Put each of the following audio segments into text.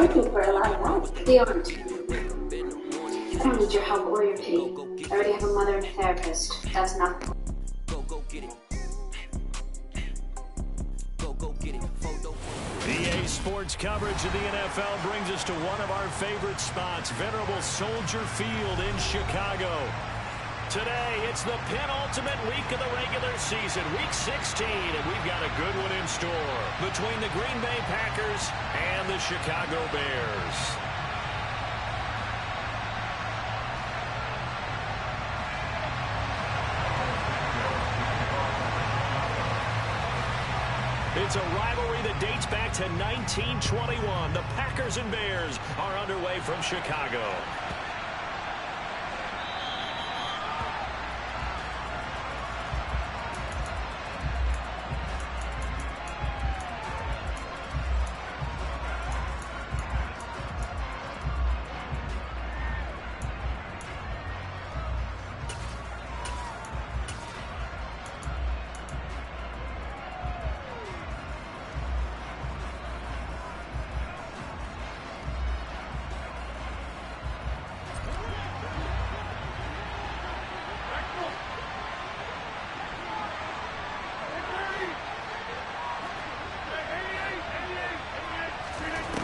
working for a lot of that. They aren't. I don't need your help or your pity. I already have a mother and a therapist. That's enough. EA Sports coverage of the NFL brings us to one of our favorite spots, venerable Soldier Field in Chicago. Today, it's the penultimate week of the regular season, week 16, and we've got a good one in store between the Green Bay Packers and the Chicago Bears. It's a rivalry that dates back to 1921. The Packers and Bears are underway from Chicago.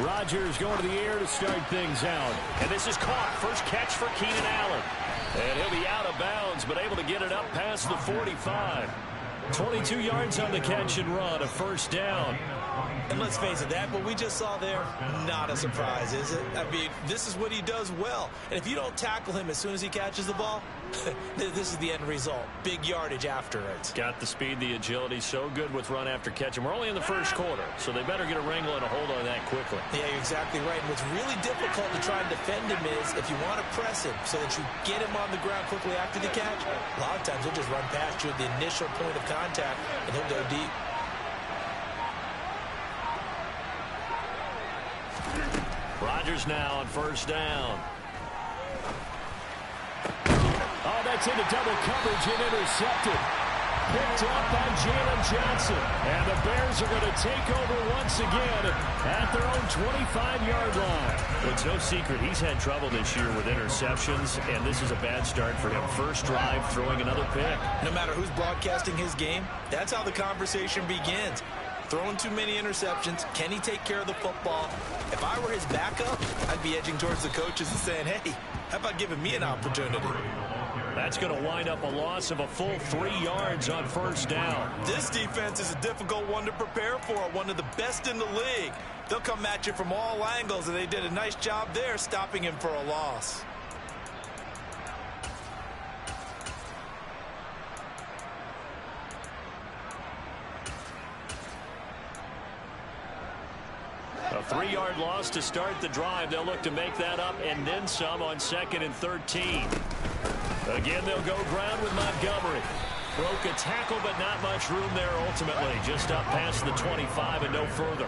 Rodgers going to the air to start things out. And this is caught. First catch for Keenan Allen. And he'll be out of bounds, but able to get it up past the 45. 22 yards on the catch and run, a first down. And let's face it, that what we just saw there, not a surprise, is it? I mean, this is what he does well. And if you don't tackle him as soon as he catches the ball, this is the end result. Big yardage after it. Got the speed, the agility, so good with run after catch. And we're only in the first quarter, so they better get a wrangle and a hold on that quickly. Yeah, you're exactly right. And what's really difficult to try and defend him is if you want to press him so that you get him on the ground quickly after the catch, a lot of times he'll just run past you at the initial point of contact, and he'll go deep. Rodgers now on first down. Oh, that's into double coverage and intercepted. Picked up by Jalen Johnson. And the Bears are going to take over once again at their own 25-yard line. It's no secret he's had trouble this year with interceptions, and this is a bad start for him. First drive, throwing another pick. No matter who's broadcasting his game, that's how the conversation begins. Throwing too many interceptions. Can he take care of the football? If I were his backup, I'd be edging towards the coaches and saying, hey, how about giving me an opportunity? That's going to wind up a loss of a full 3 yards on first down. This defense is a difficult one to prepare for, one of the best in the league. They'll come at you from all angles, and they did a nice job there stopping him for a loss. A 3-yard loss to start the drive. They'll look to make that up and then some on 2nd and 13. Again, they'll go ground with Montgomery. Broke a tackle, but not much room there ultimately. Just up past the 25 and no further.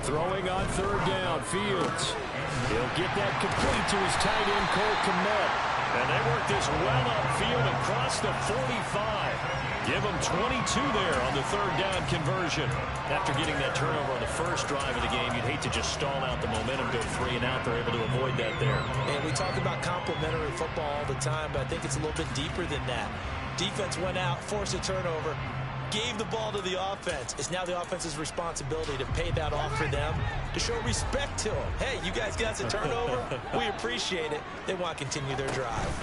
Throwing on third down, Fields. He'll get that complete to his tight end, Cole Kmet. And they work this well upfield across the 45. Give them 22 there on the third down conversion. After getting that turnover on the first drive of the game, you'd hate to just stall out the momentum, go 3 and out. They're able to avoid that there. And we talk about complementary football all the time, but I think it's a little bit deeper than that. Defense went out, forced a turnover, gave the ball to the offense. It's now the offense's responsibility to pay that off for them, to show respect to them. Hey, you guys got a turnover? We appreciate it. They want to continue their drive.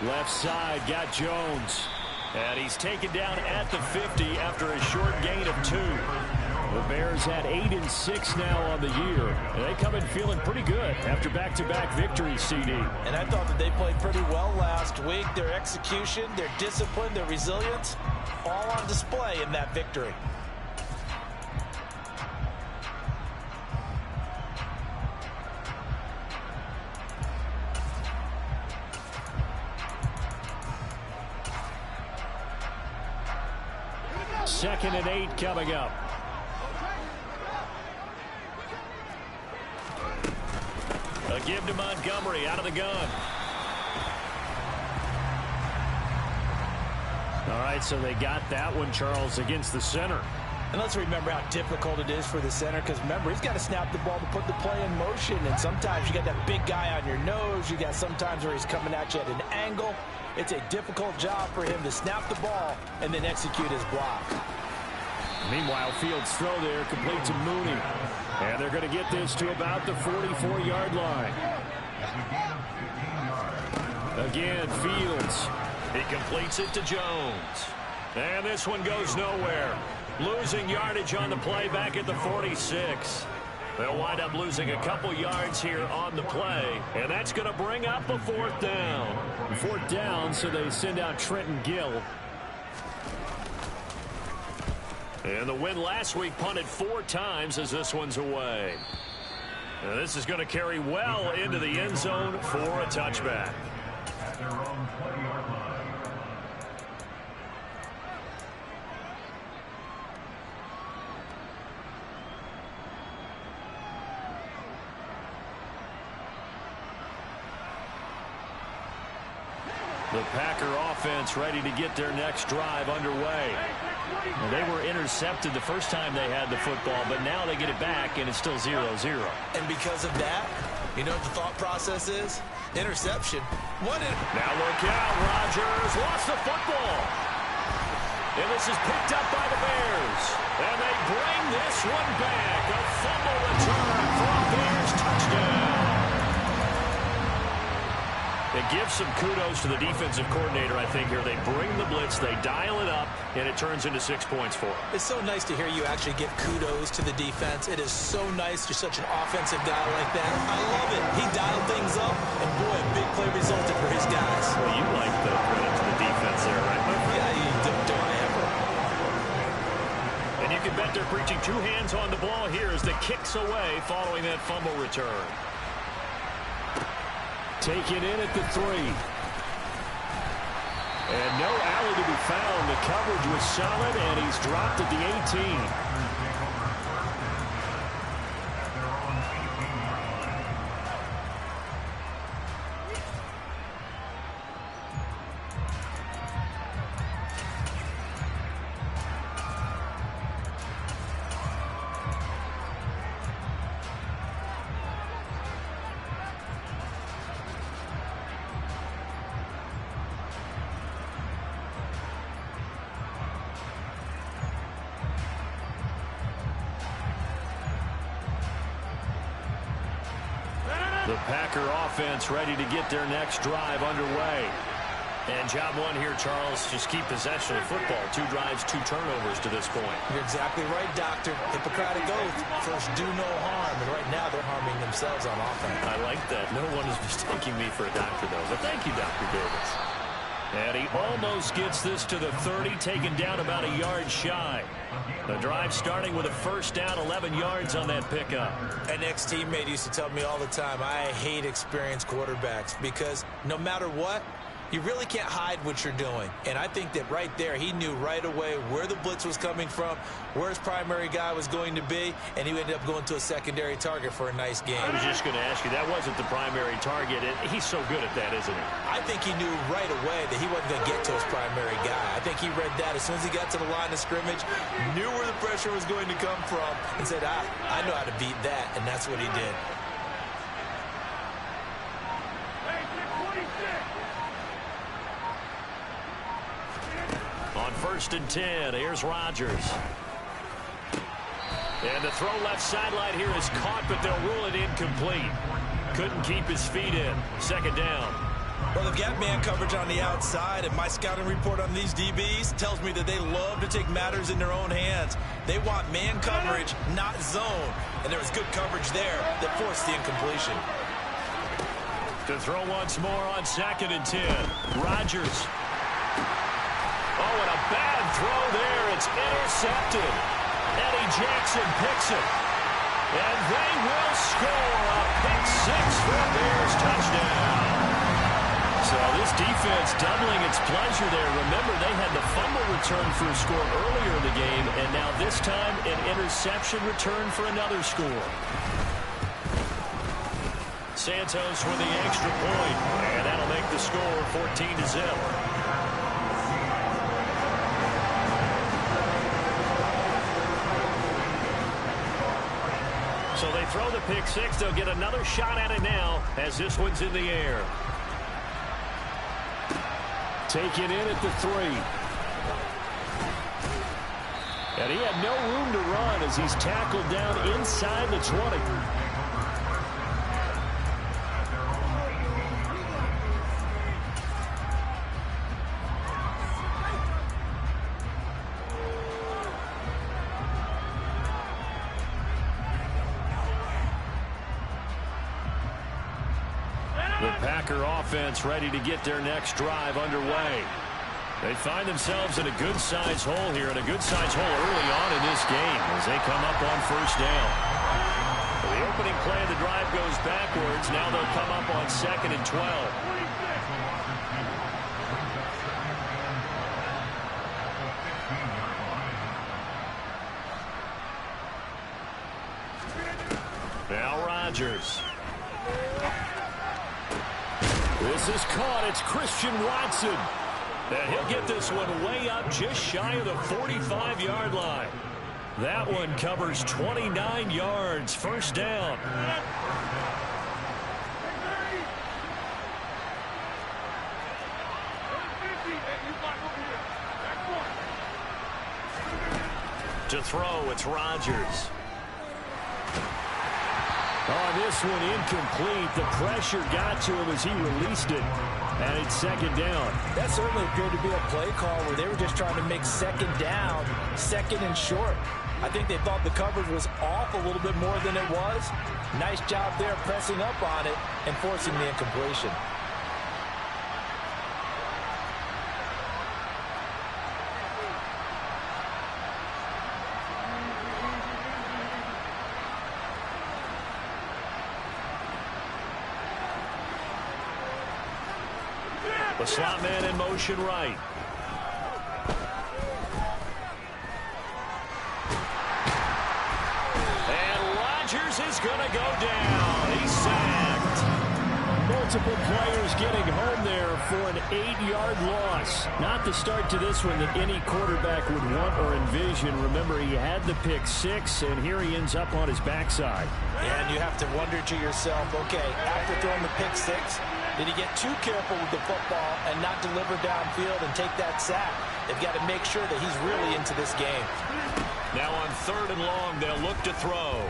Left side, got Jones. And he's taken down at the 50 after a short gain of 2. The Bears had 8 and 6 now on the year. And they come in feeling pretty good after back-to-back victories, CD. And I thought that they played pretty well last week. Their execution, their discipline, their resilience, all on display in that victory. Second and 8 coming up. A give to Montgomery out of the gun. All right, so they got that one, Charles, against the center. And let's remember how difficult it is for the center, because remember, he's got to snap the ball to put the play in motion, and sometimes you got that big guy on your nose. You got sometimes where he's coming at you at an angle. It's a difficult job for him to snap the ball and then execute his block. Meanwhile, Fields' throw there complete to Mooney. And they're going to get this to about the 44-yard line. Again, Fields. He completes it to Jones. And this one goes nowhere. Losing yardage on the play back at the 46. They'll wind up losing a couple yards here on the play. And that's going to bring up a 4th down. 4th down, so they send out Trenton Gill. And the win last week punted 4 times as this one's away. Now this is going to carry well into the end zone for a touchback. The Packer offense ready to get their next drive underway. They were intercepted the first time they had the football, but now they get it back, and it's still 0-0. And because of that, you know what the thought process is? Interception. Now look out, Rodgers lost the football. And this is picked up by the Bears. And they bring this one back. A fumble return for a Bears touchdown. It gives some kudos to the defensive coordinator, I think, here. They bring the blitz, they dial it up, and it turns into 6 points for them. It's so nice to hear you actually give kudos to the defense. It is so nice. You're such an offensive guy like that. I love it. He dialed things up, and boy, a big play resulted for his guys. Well, you like the credit to the defense there, right? Yeah, you don't I ever. And you can bet they're preaching 2 hands on the ball here as the kick's away following that fumble return. Taken in at the 3. And no alley to be found. The coverage was solid, and he's dropped at the 18. The Packer offense ready to get their next drive underway. And job one here, Charles, just keep possession of football. 2 drives, 2 turnovers to this point. You're exactly right, Doctor. Hippocratic oath. First, do no harm. And right now, they're harming themselves on offense. I like that. No one is mistaking me for a doctor, though. But thank you, Dr. Davis. And he almost gets this to the 30, taken down about a yard shy. The drive starting with a first down, 11 yards on that pickup. An ex-teammate used to tell me all the time, I hate experienced quarterbacks because no matter what, you really can't hide what you're doing. And I think that right there, he knew right away where the blitz was coming from, where his primary guy was going to be, and he ended up going to a secondary target for a nice game. I was just going to ask you, that wasn't the primary target. He's so good at that, isn't he? I think he knew right away that he wasn't going to get to his primary guy. I think he read that as soon as he got to the line of scrimmage, knew where the pressure was going to come from, and said, I know how to beat that, and that's what he did. On 1st and 10, here's Rodgers. And the throw left sideline here is caught, but they'll rule it incomplete. Couldn't keep his feet in. 2nd down. Well, they've got man coverage on the outside, and my scouting report on these DBs tells me that they love to take matters in their own hands. They want man coverage, not zone. And there was good coverage there that forced the incompletion. To throw once more on 2nd and 10. Rodgers. Oh, and a bad throw there. It's intercepted. Eddie Jackson picks it. And they will score a pick 6 for a Bears touchdown. So this defense doubling its pleasure there. Remember, they had the fumble return for a score earlier in the game, and now this time an interception return for another score. Santos with the extra point, and that'll make the score 14-0. So they throw the pick six. They'll get another shot at it now as this one's in the air. Taken in at the 3. And he had no room to run as he's tackled down inside the 20. The Packer offense ready to get their next drive underway. They find themselves in a good-sized hole here, and a good-sized hole early on in this game as they come up on first down. The opening play of the drive goes backwards. Now they'll come up on 2nd and 12. Now Rodgers. This is caught. It's Christian Watson. And he'll get this one way up just shy of the 45-yard line. That one covers 29 yards. First down. To throw, it's Rodgers. On this one, incomplete. The pressure got to him as he released it. And it's 2nd down. That certainly appeared to be a play call where they were just trying to make 2nd down, 2nd and short. I think they thought the coverage was off a little bit more than it was. Nice job there pressing up on it and forcing the incompletion. The slot man in motion right. And Rodgers is going to go down. He's sacked. Multiple players getting home there for an 8-yard loss. Not the start to this one that any quarterback would want or envision. Remember, he had the pick six, and here he ends up on his backside. And you have to wonder to yourself, okay, after throwing the pick six, did he get too careful with the football and not deliver downfield and take that sack? They've got to make sure that he's really into this game. Now on 3rd and long, they'll look to throw.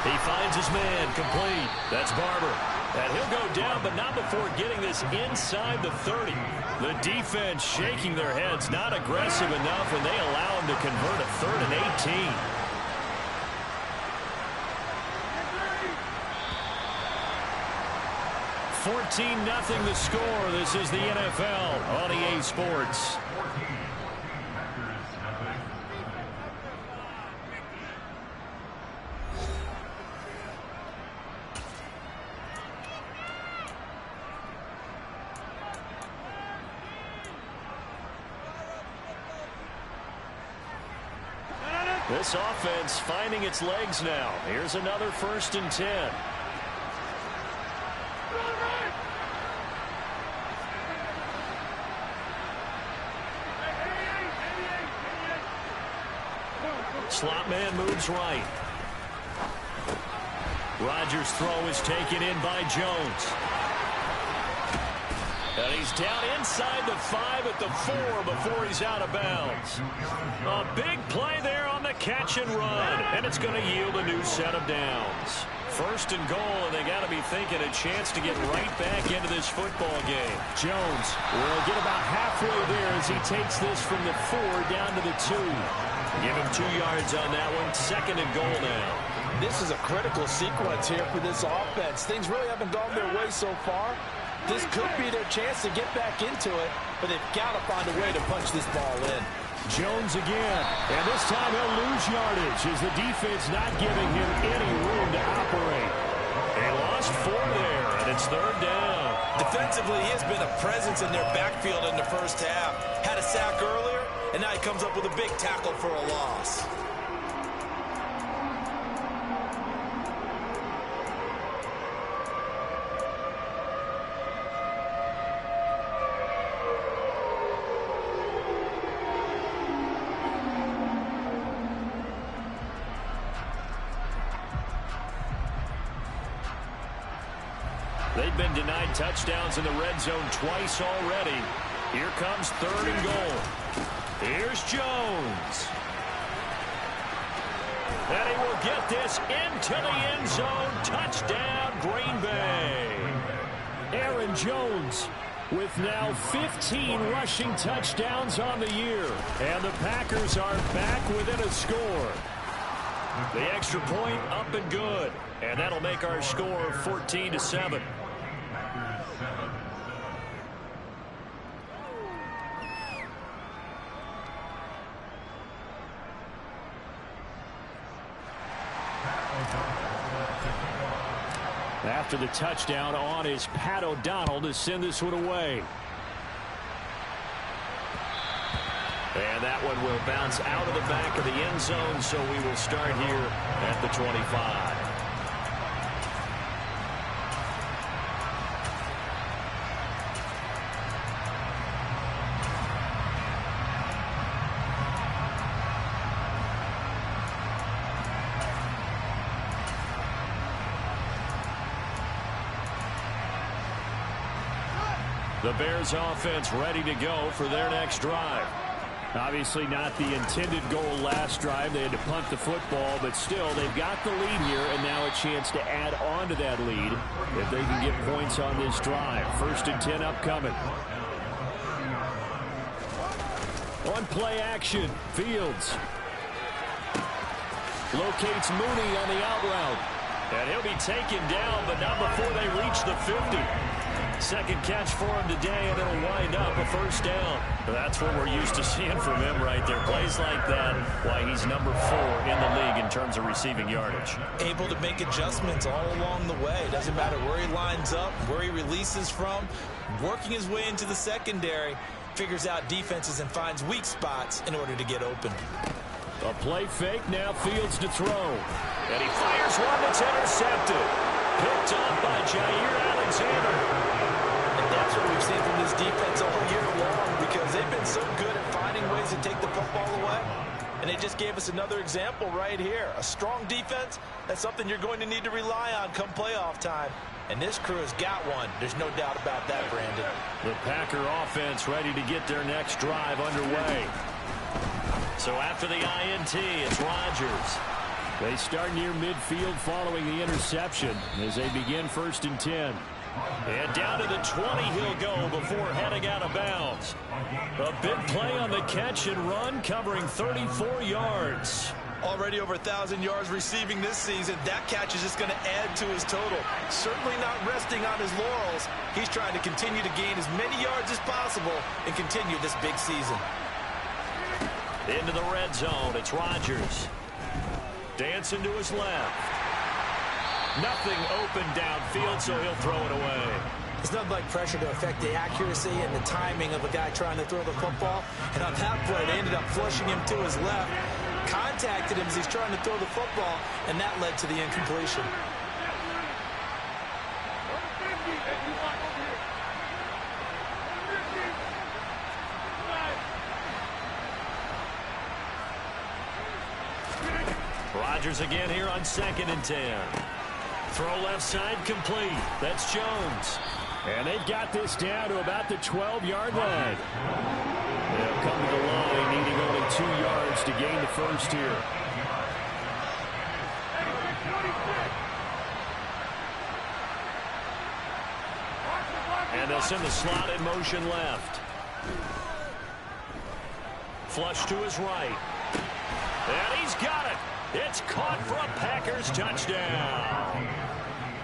He finds his man, complete. That's Barber. And he'll go down, but not before getting this inside the 30. The defense shaking their heads, not aggressive enough, and they allow him to convert a 3rd and 18. 14-0 the score. This is the NFL on EA Sports. This offense finding its legs now. Here's another 1st and 10. Slot man moves right. Rodgers' throw is taken in by Jones. And he's down inside the 5 at the 4 before he's out of bounds. A big play there on the catch and run. And it's going to yield a new set of downs. 1st and goal, and they got to be thinking a chance to get right back into this football game. Jones will get about halfway there as he takes this from the 4 down to the 2. Give him 2 yards on that one. 2nd and goal now. This is a critical sequence here for this offense. Things really haven't gone their way so far. This could be their chance to get back into it, but they've got to find a way to punch this ball in. Jones again, and this time he'll lose yardage as the defense not giving him any room to operate. They lost 4 there, and it's 3rd down. Defensively, he has been a presence in their backfield in the first half. Had a sack earlier, and now he comes up with a big tackle for a loss. They've been denied touchdowns in the red zone twice already. Here comes 3rd and goal. Here's Jones. And he will get this into the end zone. Touchdown, Green Bay. Aaron Jones with now 15 rushing touchdowns on the year. And the Packers are back within a score. The extra point up and good. And that'll make our score 14-7. After the touchdown on is Pat O'Donnell to send this one away. And that one will bounce out of the back of the end zone, so we will start here at the 25. The Bears offense ready to go for their next drive. Obviously not the intended goal last drive. They had to punt the football, but still they've got the lead here and now a chance to add on to that lead if they can get points on this drive. 1st and 10 upcoming. On play action, Fields locates Mooney on the out route. And he'll be taken down, but not before they reach the 50. Second catch for him today, and it'll wind up a 1st down. That's what we're used to seeing from him right there. Plays like that, why he's number 4 in the league in terms of receiving yardage. Able to make adjustments all along the way. Doesn't matter where he lines up, where he releases from. Working his way into the secondary, figures out defenses and finds weak spots in order to get open. A play fake, now Fields to throw. And he fires one that's intercepted. Picked up by Jair Alexander. That's what we've seen from this defense all year long, because they've been so good at finding ways to take the football away. And they just gave us another example right here. A strong defense, that's something you're going to need to rely on come playoff time. And this crew has got one. There's no doubt about that, Brandon. The Packer offense ready to get their next drive underway. So after the INT, it's Rodgers. They start near midfield following the interception as they begin 1st and 10. And down to the 20 he'll go before heading out of bounds. A big play on the catch and run, covering 34 yards. Already over 1,000 yards receiving this season. That catch is just going to add to his total. Certainly not resting on his laurels. He's trying to continue to gain as many yards as possible and continue this big season. Into the red zone, it's Rodgers. Dancing to his left. Nothing open downfield, so he'll throw it away. It's nothing like pressure to affect the accuracy and the timing of a guy trying to throw the football. And on that play, they ended up flushing him to his left. Contacted him as he's trying to throw the football, and that led to the incompletion. Rodgers again here on 2nd and 10. Throw left side complete. That's Jones. And they've got this down to about the 12-yard line. They'll come to the line, needing only 2 yards to gain the 1st here. And they'll send the slot in motion left. Flush to his right. And he's got it. It's caught for a Packers touchdown.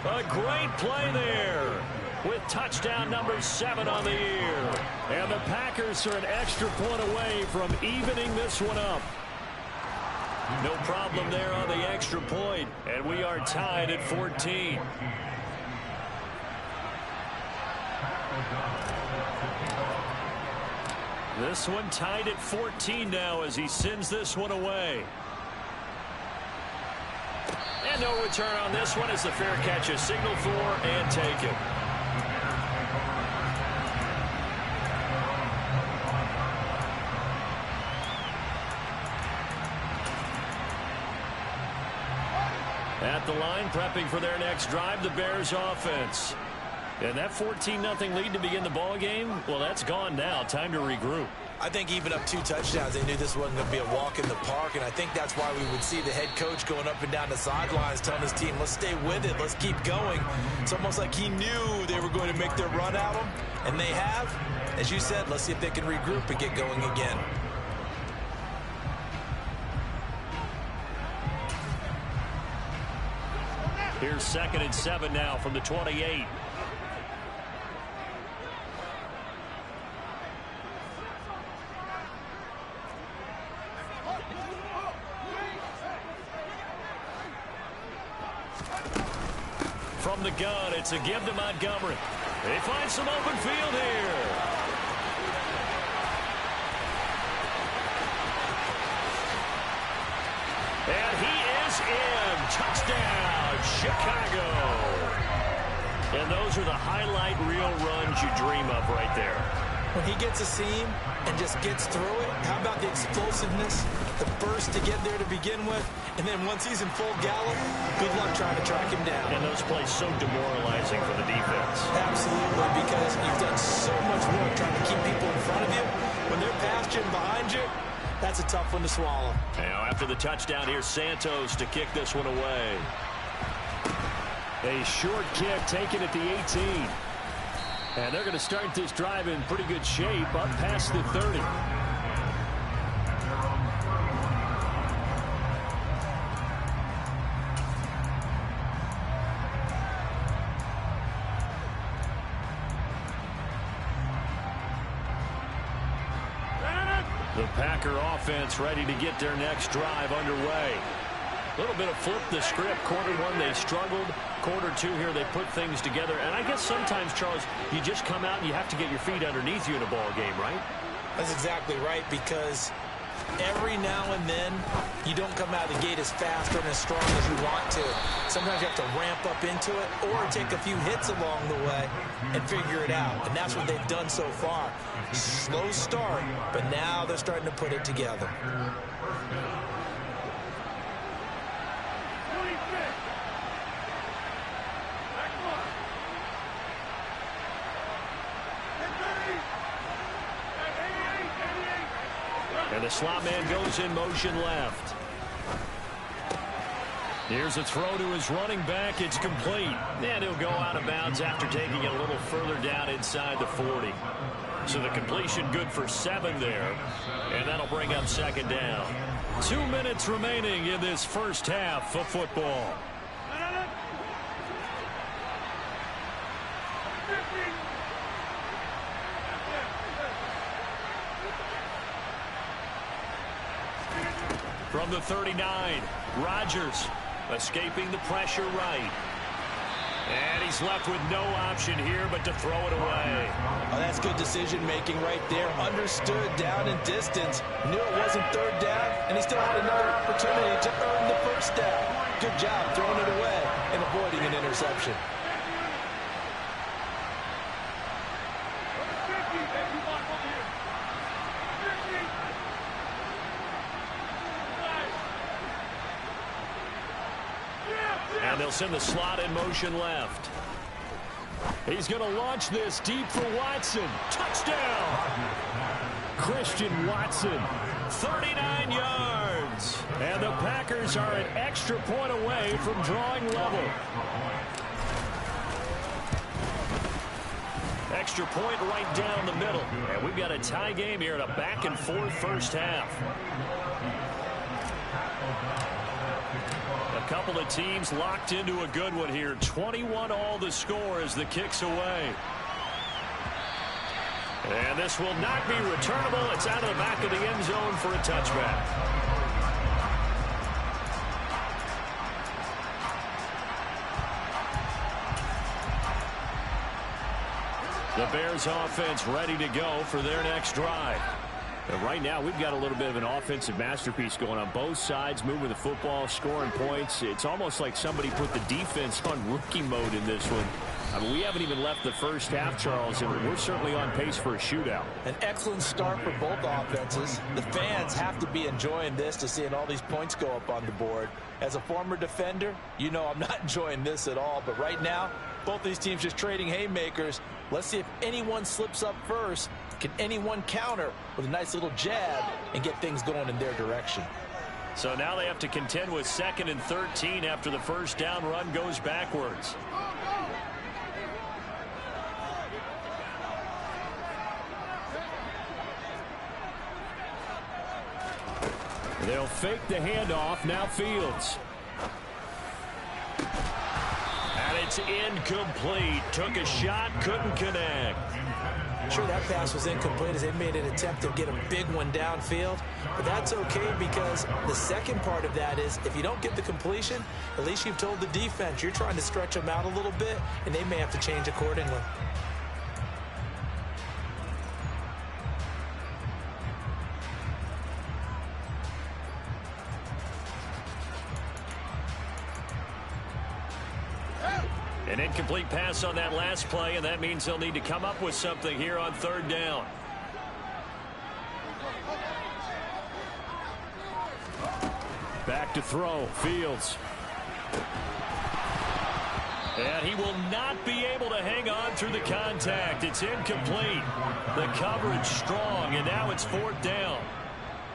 A great play there with touchdown number 7 on the year. And the Packers are an extra point away from evening this one up. No problem there on the extra point. And we are tied at 14. This one tied at 14 now as he sends this one away. And no return on this one as the fair catch is signaled for and taken. At the line, prepping for their next drive, the Bears offense. And that 14-0 lead to begin the ball game, well, that's gone now. Time to regroup. I think even up 2 touchdowns, they knew this wasn't going to be a walk in the park, and I think that's why we would see the head coach going up and down the sidelines telling his team, let's stay with it, let's keep going. It's almost like he knew they were going to make their run at him, and they have. As you said, let's see if they can regroup and get going again. Here's 2nd and 7 now from the 28. From the gun, it's a give to Montgomery. They find some open field here. And he is in. Touchdown, Chicago. And those are the highlight reel runs you dream of right there. When he gets a seam and just gets through it, how about the explosiveness, the burst to get there to begin with, and then once he's in full gallop, good luck trying to track him down. And those plays so demoralizing for the defense. Absolutely, because you've done so much work trying to keep people in front of you. When they're past you and behind you, that's a tough one to swallow. Now after the touchdown, here's Santos to kick this one away. A short kick taken at the 18. And they're going to start this drive in pretty good shape up past the 30. The Packer offense ready to get their next drive underway. A little bit of flip the script. Quarter 1, they struggled. Quarter 2 here, they put things together. And I guess sometimes, Charles, you just come out and you have to get your feet underneath you in a ball game, right? That's exactly right, because every now and then you don't come out of the gate as fast or as strong as you want to. Sometimes you have to ramp up into it or take a few hits along the way and figure it out. And that's what they've done so far. Slow start, but now they're starting to put it together. And the slot man goes in motion left. Here's a throw to his running back. It's complete. And he'll go out of bounds after taking it a little further down inside the 40. So the completion good for 7 there. And that'll bring up 2nd down. 2 minutes remaining in this first half of football. From the 39, Rodgers escaping the pressure right. And he's left with no option here but to throw it away. Oh, that's good decision-making right there. Understood down and distance. Knew it wasn't 3rd down, and he still had another opportunity to earn the 1st down. Good job throwing it away and avoiding an interception. And they'll send the slot in motion left. He's going to launch this deep for Watson. Touchdown! Christian Watson, 39 yards. And the Packers are an extra point away from drawing level. Extra point right down the middle. And we've got a tie game here in a back-and-forth first half. A couple of teams locked into a good one here. 21-all the score as the kick's away. And this will not be returnable. It's out of the back of the end zone for a touchback. The Bears offense ready to go for their next drive. And right now, we've got a little bit of an offensive masterpiece going on both sides, moving the football, scoring points. It's almost like somebody put the defense on rookie mode in this one. I mean, we haven't even left the first half, Charles, and we're certainly on pace for a shootout. An excellent start for both offenses. The fans have to be enjoying this to seeing all these points go up on the board. As a former defender, you know I'm not enjoying this at all, but right now, Both these teams just trading haymakers. Let's see if anyone slips up first. Can anyone counter with a nice little jab and get things going in their direction? So now they have to contend with 2nd and 13 after the first down run goes backwards. They'll fake the handoff. Now Fields. And it's incomplete. Took a shot, couldn't connect. Sure, that pass was incomplete as they made an attempt to get a big one downfield. But that's okay because the second part of that is if you don't get the completion, at least you've told the defense you're trying to stretch them out a little bit, and they may have to change accordingly. An incomplete pass on that last play, and that means they'll need to come up with something here on 3rd down. Back to throw. Fields. And he will not be able to hang on through the contact. It's incomplete. The coverage strong, and now it's 4th down.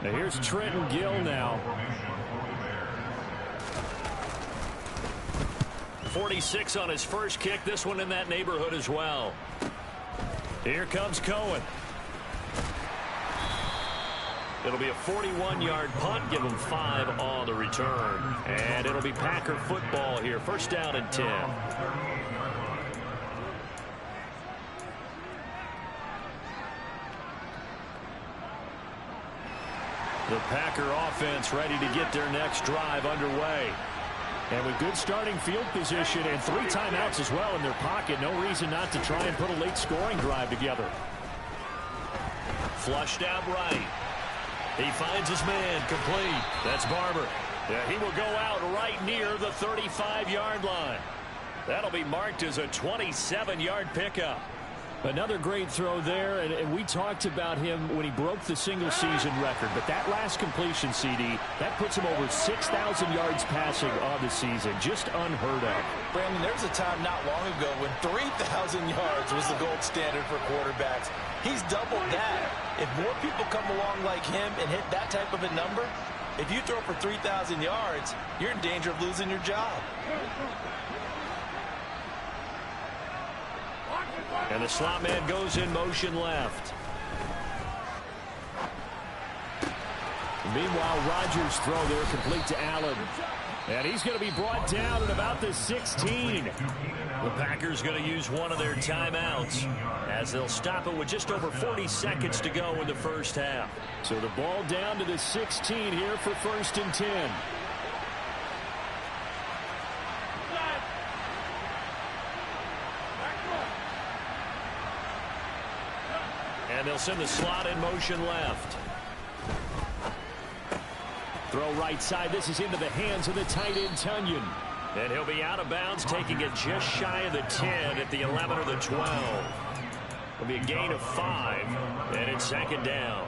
Now here's Trenton Gill now. 46 on his first kick. This one in that neighborhood as well. Here comes Cohen. It'll be a 41-yard punt. Give him 5 on the return. And it'll be Packer football here. 1st down and 10. The Packer offense ready to get their next drive underway. And with good starting field position and 3 timeouts as well in their pocket, no reason not to try and put a late scoring drive together. Flushed out right. He finds his man complete. That's Barber. Yeah, he will go out right near the 35-yard line. That'll be marked as a 27-yard pickup. Another great throw there, and we talked about him when he broke the single-season record. But that last completion, CD, that puts him over 6,000 yards passing on the season. Just unheard of. Brandon, there was a time not long ago when 3,000 yards was the gold standard for quarterbacks. He's doubled that. If more people come along like him and hit that type of a number, if you throw for 3,000 yards, you're in danger of losing your job. And the slot man goes in motion left. Meanwhile, Rodgers' throw there complete to Allen. And he's going to be brought down at about the 16. The Packers going to use one of their timeouts as they'll stop it with just over 40 seconds to go in the first half. So the ball down to the 16 here for 1st and 10. And they'll send the slot in motion left. Throw right side. This is into the hands of the tight end, Tunyon. And he'll be out of bounds, taking it just shy of the 10 at the 11 or the 12. It'll be a gain of 5, and it's 2nd down.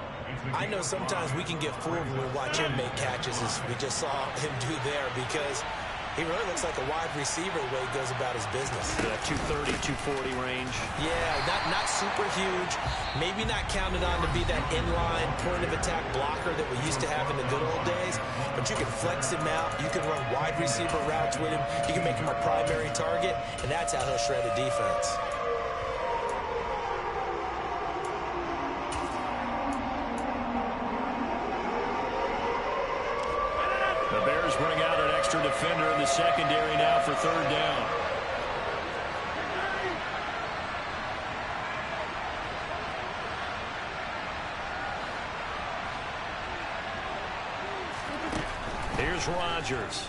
I know sometimes we can get fooled when we watch him make catches, as we just saw him do there, because he really looks like a wide receiver the way he goes about his business. Yeah, 230, 240 range. Yeah, not super huge. Maybe not counted on to be that inline point-of-attack blocker that we used to have in the good old days. But you can flex him out. You can run wide receiver routes with him. You can make him a primary target, and that's how he'll shred a defense. The Bears bring out an extra defender in the secondary now for 3rd down. Here's Rodgers.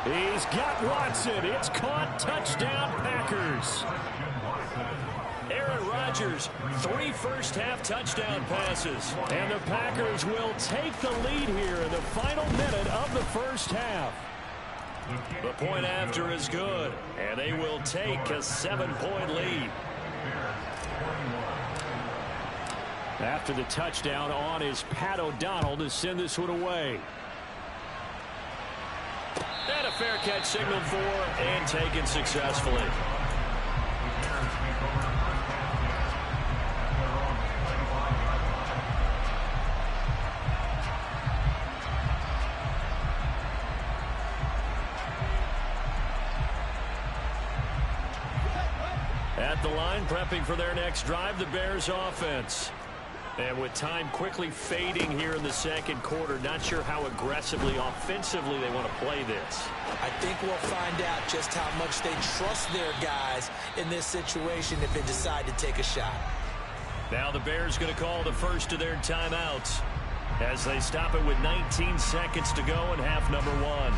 He's got Watson. It's caught. Touchdown, Packers. Aaron Rodgers, 3 first-half touchdown passes. And the Packers will take the lead here in the final minute of the first half. The point after is good, and they will take a 7-point lead. After the touchdown, on is Pat O'Donnell to send this one away. And a fair catch signaled for and taken successfully. At the line, prepping for their next drive, the Bears offense. And with time quickly fading here in the second quarter, not sure how aggressively, offensively they want to play this. I think we'll find out just how much they trust their guys in this situation if they decide to take a shot. Now the Bears going to call the first of their timeouts as they stop it with 19 seconds to go in half number one.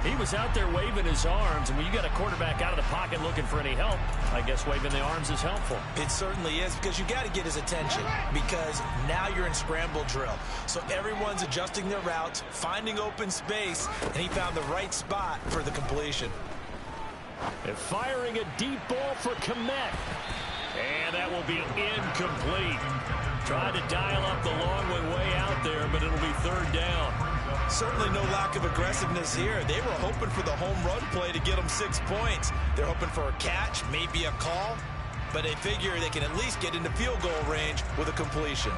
He was out there waving his arms, and when you got a quarterback out of the pocket looking for any help, I guess waving the arms is helpful. It certainly is, because you got to get his attention, because now you're in scramble drill. So everyone's adjusting their routes, finding open space, and he found the right spot for the completion. And firing a deep ball for Komet. And that will be incomplete. Tried to dial up the long one way out there, but it'll be third down. Certainly no lack of aggressiveness here. They were hoping for the home run play to get them 6 points. They're hoping for a catch, maybe a call, but they figure they can at least get into field goal range with a completion.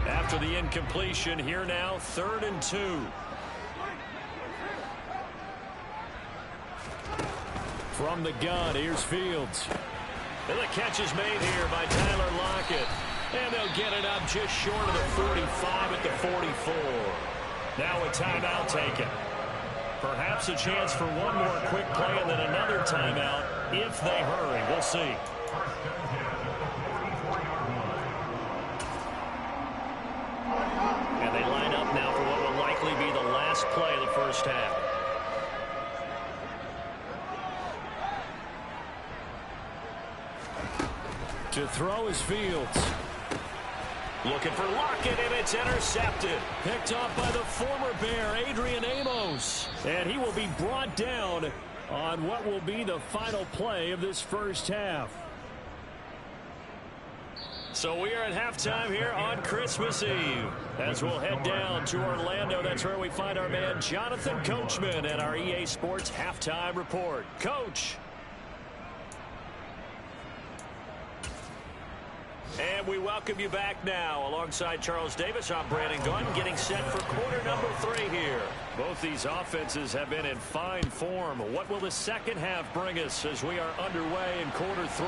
After the incompletion, here now, 3rd and 2. From the gun, here's Fields. And the catch is made here by Tyler Lockett. And they'll get it up just short of the 45 at the 44. Now a timeout taken. Perhaps a chance for one more quick play and then another timeout if they hurry. We'll see. And they line up now for what will likely be the last play of the first half. To throw is Fields. Looking for Lockett, and it's intercepted. Picked off by the former Bear, Adrian Amos. And he will be brought down on what will be the final play of this first half. So we are at halftime here on Christmas Eve. As we'll head down to Orlando, that's where we find our man Jonathan Coachman at our EA Sports Halftime Report. Coach. And we welcome you back now. Alongside Charles Davis, I'm Brandon Gunn, getting set for quarter number 3 here. Both these offenses have been in fine form. What will the second half bring us as we are underway in quarter 3?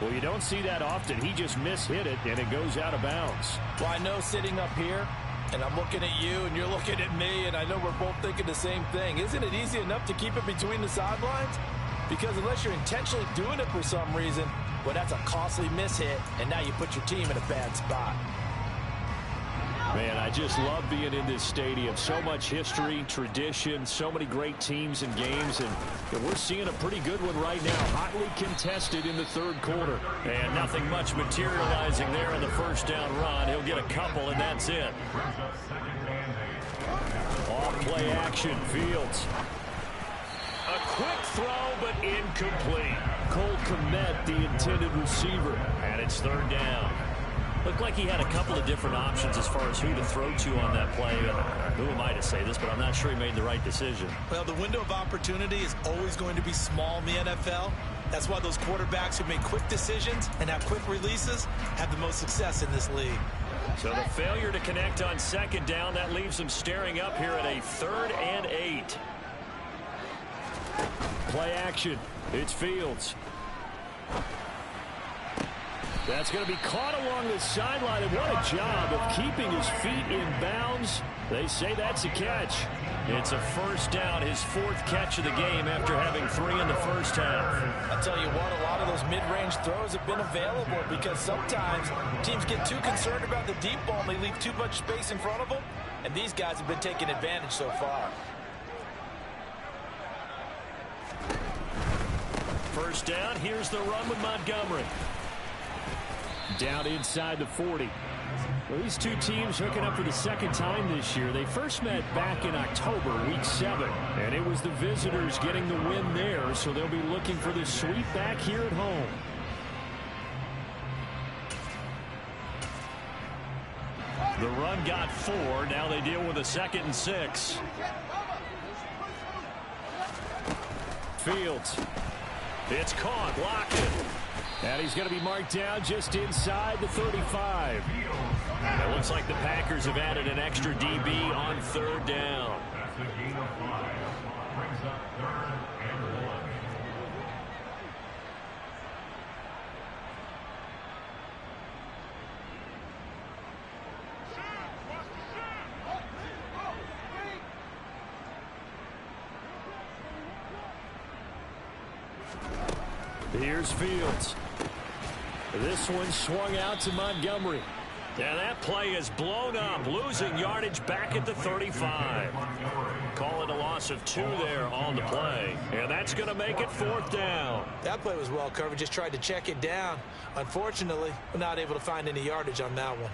Well, you don't see that often. He just mishit it, and it goes out of bounds. Well, I know sitting up here, and I'm looking at you, and you're looking at me, and I know we're both thinking the same thing. Isn't it easy enough to keep it between the sidelines? Because unless you're intentionally doing it for some reason, well, that's a costly mishit, and now you put your team in a bad spot. Man, I just love being in this stadium. So much history, tradition, so many great teams and games, and we're seeing a pretty good one right now. Hotly contested in the third quarter. And nothing much materializing there on the first down run. He'll get a couple, and that's it. Off play action, Fields. A quick throw, but incomplete. Cole Komet, the intended receiver, and it's third down. Looked like he had a couple of different options as far as who to throw to on that play. Who am I to say this, but I'm not sure he made the right decision. Well, the window of opportunity is always going to be small in the NFL. That's why those quarterbacks who make quick decisions and have quick releases have the most success in this league. So the failure to connect on second down, that leaves them staring up here at a 3rd and 8. Play action. It's Fields. That's going to be caught along the sideline, and what a job of keeping his feet in bounds. They say that's a catch. It's a first down, his 4th catch of the game after having 3 in the first half. I'll tell you what, a lot of those mid-range throws have been available because sometimes teams get too concerned about the deep ball and they leave too much space in front of them, and these guys have been taking advantage so far. First down, here's the run with Montgomery. Down inside the 40. Well, these two teams hooking up for the second time this year. They first met back in October, week 7. And it was the visitors getting the win there, so they'll be looking for the sweep back here at home. The run got 4. Now they deal with a 2nd and 6. Fields. It's caught, blocked it. And he's going to be marked down just inside the 35. It looks like the Packers have added an extra DB on 3rd down. That's a gain of 5. Brings up 3rd and 1. Here's Fields. This one swung out to Montgomery. And that play is blown up, losing yardage back at the 35. Call it a loss of 2 there on the play. And that's going to make it 4th down. That play was well covered. Just tried to check it down. Unfortunately, we're not able to find any yardage on that one.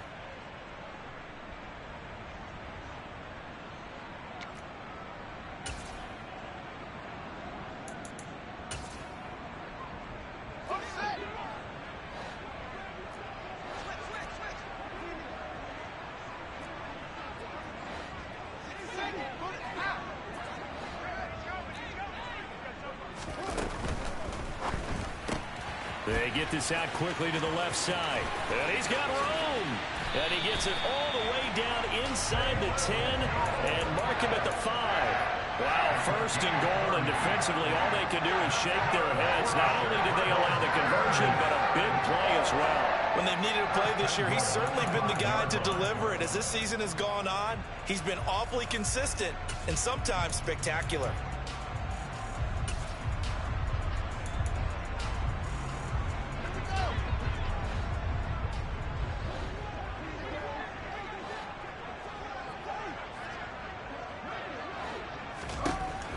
They get this out quickly to the left side. And he's got room. And he gets it all the way down inside the 10 and mark him at the 5. Wow, 1st and goal, and defensively all they can do is shake their heads. Not only did they allow the conversion, but a big play as well. When they've needed a play this year, he's certainly been the guy to deliver it. As this season has gone on, he's been awfully consistent and sometimes spectacular.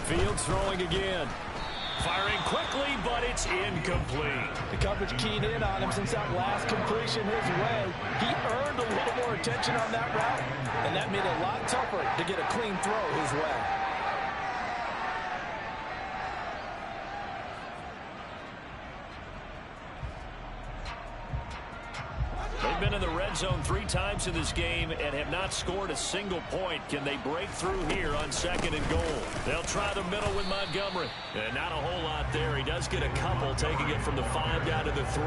Fields throwing again. Firing quickly, but it's incomplete. The coverage keyed in on him since that last completion his way. He earned a little more attention on that route, and that made it a lot tougher to get a clean throw his way. They've been in the red zone 3 times in this game and have not scored a single point. Can they break through here on 2nd and goal? They'll try the middle with Montgomery. And not a whole lot there. He does get a couple, taking it from the 5 down to the 3.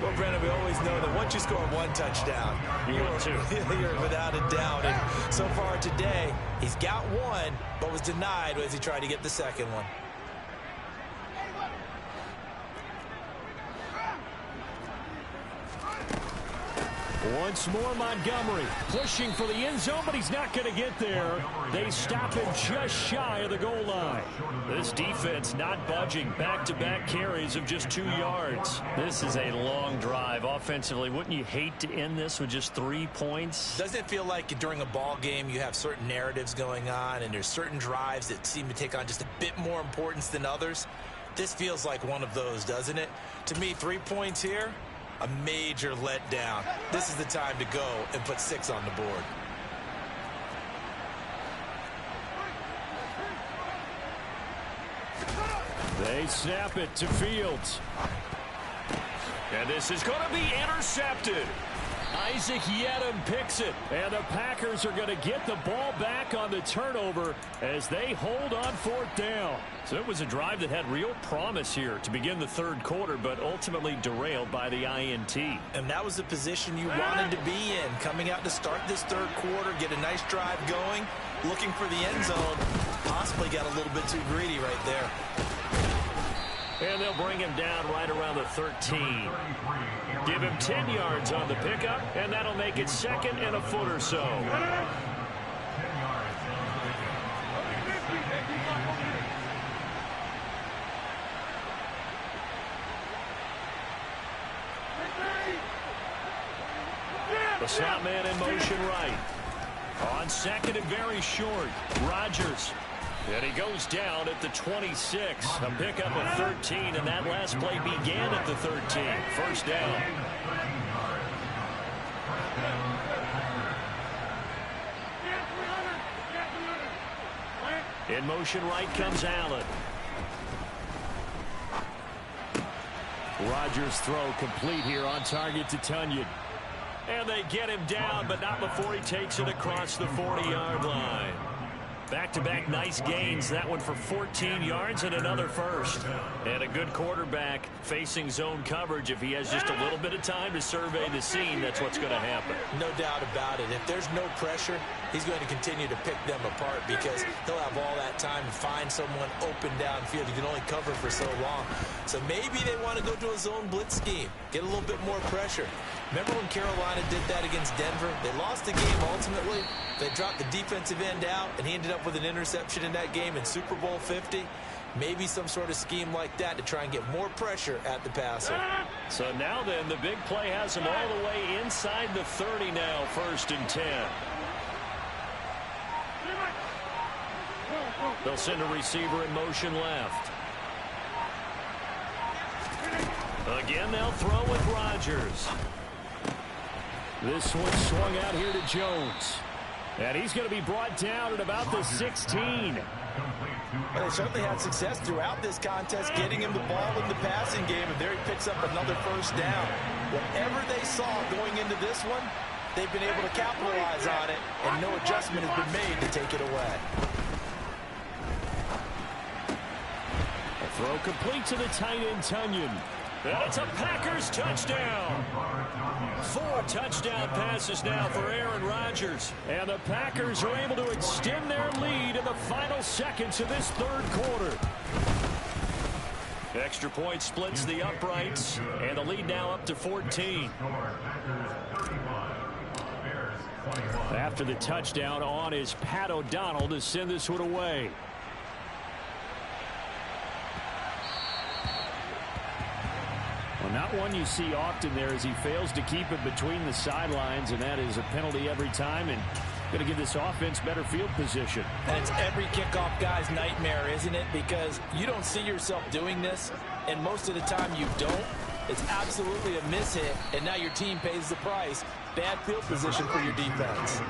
Well, Brandon, we always know that once you score 1 touchdown, you're without a doubt. And so far today, he's got 1, but was denied as he tried to get the 2nd one. Once more, Montgomery pushing for the end zone, but he's not going to get there. They stop him just shy of the goal line. This defense not budging. Back-to-back carries of just 2 yards. This is a long drive offensively. Wouldn't you hate to end this with just 3 points? Doesn't it feel like during a ball game you have certain narratives going on and there's certain drives that seem to take on just a bit more importance than others? This feels like one of those, doesn't it? To me, 3 points here, a major letdown. This is the time to go and put 6 on the board. They snap it to Fields. And this is going to be intercepted. Isaac Yedem picks it. And the Packers are going to get the ball back on the turnover as they hold on 4th down. So it was a drive that had real promise here to begin the 3rd quarter, but ultimately derailed by the INT. And that was the position you wanted to be in. Coming out to start this 3rd quarter, get a nice drive going, looking for the end zone. Possibly got a little bit too greedy right there. And they'll bring him down right around the 13. Give him 10 yards on the pickup, and that'll make it 2nd and a foot or so. The slot man in motion right. On 2nd and very short, Rodgers. And he goes down at the 26. A pickup of 13, and that last play began at the 13. 1st down. In motion right comes Allen. Rodgers' throw complete here on target to Tunyon. And they get him down, but not before he takes it across the 40-yard line. Back-to-back nice gains. That one for 14 yards and another first. And a good quarterback facing zone coverage. If he has just a little bit of time to survey the scene, that's what's going to happen. No doubt about it. If there's no pressure, he's going to continue to pick them apart because he'll have all that time to find someone open downfield. You can only cover for so long. So maybe they want to go to a zone blitz scheme, get a little bit more pressure. Remember when Carolina did that against Denver? They lost the game ultimately. They dropped the defensive end out, and he ended up with an interception in that game in Super Bowl 50. Maybe some sort of scheme like that to try and get more pressure at the passer. So now then, the big play has him all the way inside the 30 now, 1st and 10. They'll send a receiver in motion left. Again, they'll throw with Rodgers. This one swung out here to Jones. And he's going to be brought down at about the 16. Well, they certainly had success throughout this contest, getting him the ball in the passing game, and there he picks up another first down. Whatever they saw going into this one, they've been able to capitalize on it, and no adjustment has been made to take it away. A throw complete to the tight end, Tunyon. And it's a Packers touchdown. 4 touchdown passes now for Aaron Rodgers. And the Packers are able to extend their lead in the final seconds of this 3rd quarter. Extra point splits the uprights. And the lead now up to 14. After the touchdown, on is Pat O'Donnell to send this one away. Well, not one you see often there as he fails to keep it between the sidelines, and that is a penalty every time, and going to give this offense better field position. And it's every kickoff guy's nightmare, isn't it? Because you don't see yourself doing this, and most of the time you don't. It's absolutely a mishit, and now your team pays the price. Bad field position for your defense.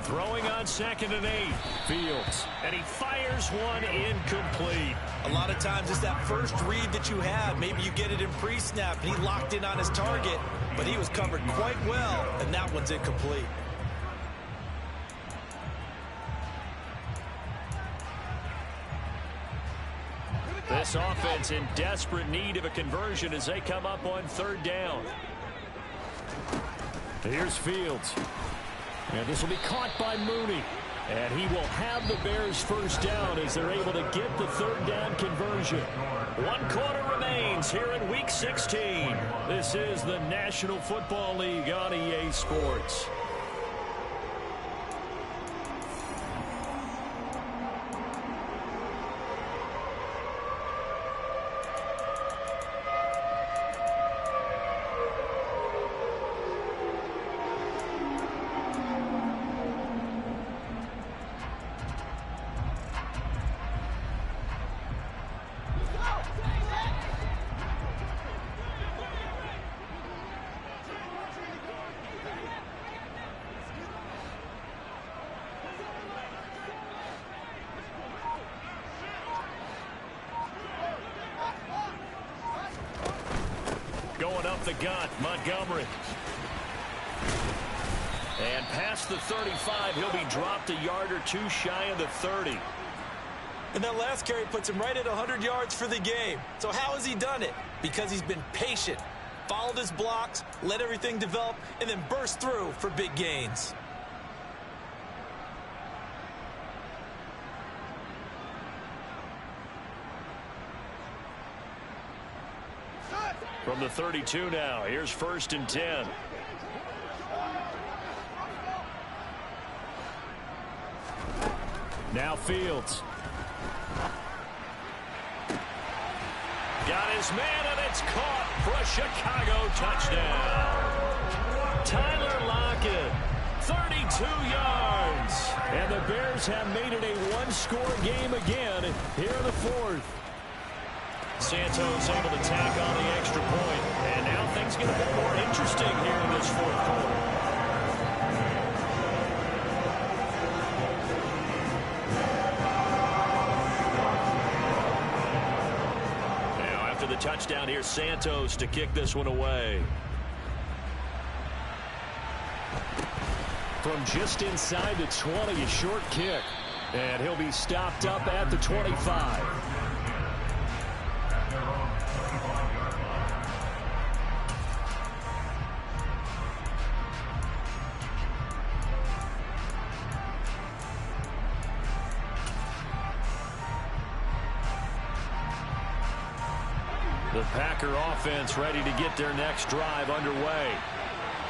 Throwing on 2nd and 8. Fields. And he fires one incomplete. A lot of times it's that first read that you have. Maybe you get it in pre-snap, and he locked in on his target, but he was covered quite well, and that one's incomplete. This offense in desperate need of a conversion as they come up on 3rd down. Here's Fields. And this will be caught by Mooney. And he will have the Bears first down as they're able to get the 3rd down conversion. 1 quarter remains here in Week 16. This is the National Football League on EA Sports. Going up the gut, Montgomery. And past the 35, he'll be dropped a yard or 2 shy of the 30. And that last carry puts him right at 100 yards for the game. So how has he done it? Because he's been patient, followed his blocks, let everything develop, and then burst through for big gains. From the 32 now, here's 1st and 10. Now Fields. Got his man, and it's caught for a Chicago touchdown. Tyler Lockett, 32 yards. And the Bears have made it a 1-score game again here in the 4th. Santos able to tack on the extra point. And now things get a bit more interesting here in this 4th quarter. the touchdown here, Santos, to kick this one away. From just inside the 20, a short kick. And he'll be stopped up at the 25. The Packer offense ready to get their next drive underway.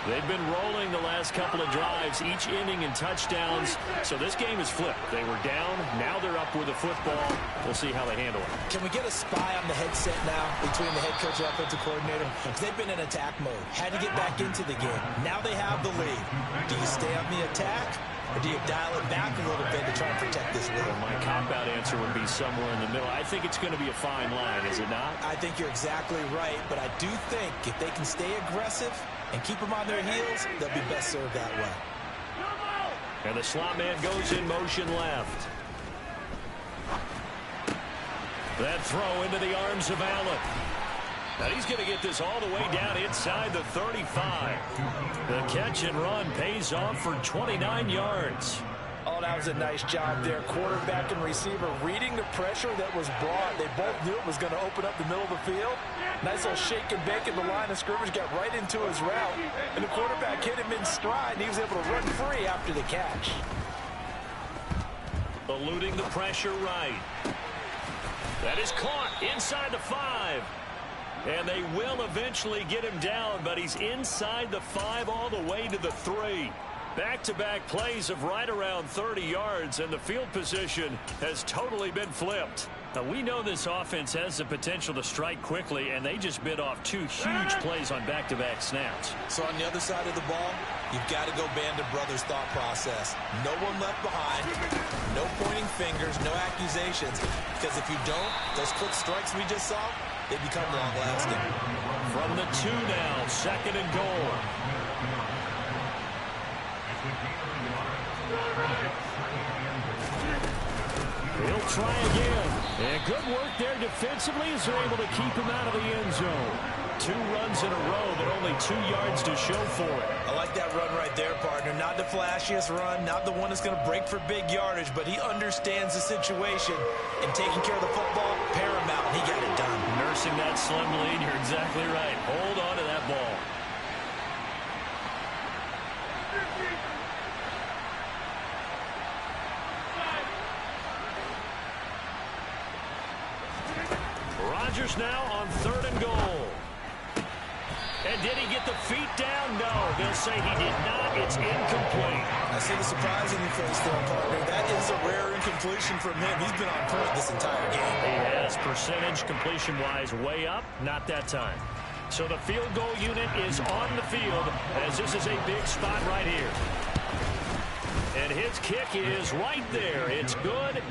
They've been rolling the last couple of drives, each inning in touchdowns. So this game is flipped. They were down. Now they're up with the football. We'll see how they handle it. Can we get a spy on the headset now between the head coach and offensive coordinator? Because they've been in attack mode. Had to get back into the game. Now they have the lead. Do you stay on the attack? Or do you dial it back a little bit to try and protect this lead? Well, my cop-out answer would be somewhere in the middle. I think it's going to be a fine line, is it not? I think you're exactly right, but I do think if they can stay aggressive and keep them on their heels, they'll be best served that way. And the slot man goes in motion left. That throw into the arms of Allen. Now he's going to get this all the way down inside the 35. The catch and run pays off for 29 yards. Oh, that was a nice job there. Quarterback and receiver reading the pressure that was brought. They both knew it was going to open up the middle of the field. Nice little shake and bake in the line of scrimmage, got right into his route. And the quarterback hit him in stride, and he was able to run free after the catch. Eluding the pressure right. That is caught inside the 5. And they will eventually get him down, but he's inside the 5 all the way to the 3. Back-to-back plays of right around 30 yards, and the field position has totally been flipped. Now, we know this offense has the potential to strike quickly, and they just bit off 2 huge plays on back-to-back snaps. So on the other side of the ball, you've got to go Band of Brothers thought process. No one left behind, no pointing fingers, no accusations, because if you don't, those quick strikes we just saw, they become long-lasting. From the 2 now, 2nd and goal. He'll try again. And good work there defensively as they're able to keep him out of the end zone. 2 runs in a row, but only 2 yards to show for it. I like that run right there, partner. Not the flashiest run, not the one that's going to break for big yardage, but he understands the situation, and taking care of the football, paramount. He got it done. Nursing that slim lead, you're exactly right. Hold on to that ball. Rodgers now on 3rd and goal. And did he get the feet down? No. They'll say he did not. It's incomplete. I see the surprise in your face there, partner. That is a rare incompletion from him. He's been on point this entire game. He has. Percentage completion-wise way up. Not that time. So the field goal unit is on the field as this is a big spot right here. And his kick is right there. It's good.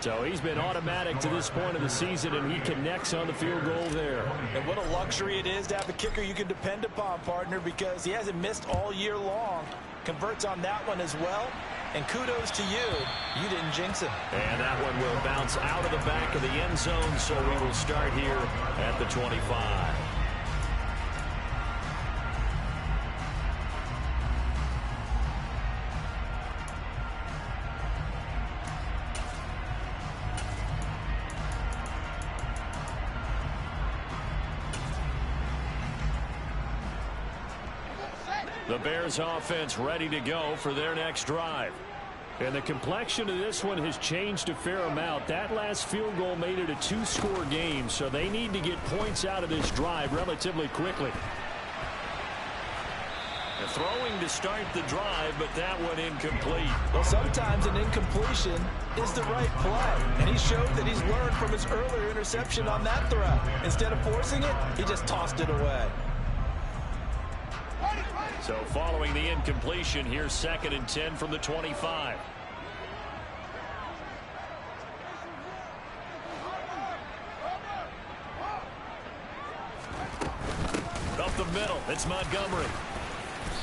So he's been automatic to this point of the season, and he connects on the field goal there. And what a luxury it is to have a kicker you can depend upon, partner, because he hasn't missed all year long. Converts on that one as well. And kudos to you. You didn't jinx him. And that one will bounce out of the back of the end zone, so we will start here at the 25. The Bears offense ready to go for their next drive. And the complexion of this one has changed a fair amount. That last field goal made it a 2-score game, so they need to get points out of this drive relatively quickly. And throwing to start the drive, but that one incomplete. Well, sometimes an incompletion is the right play. And he showed that he's learned from his earlier interception on that throw. Instead of forcing it, he just tossed it away. So following the incompletion, here's 2nd and 10 from the 25. Up the middle, it's Montgomery.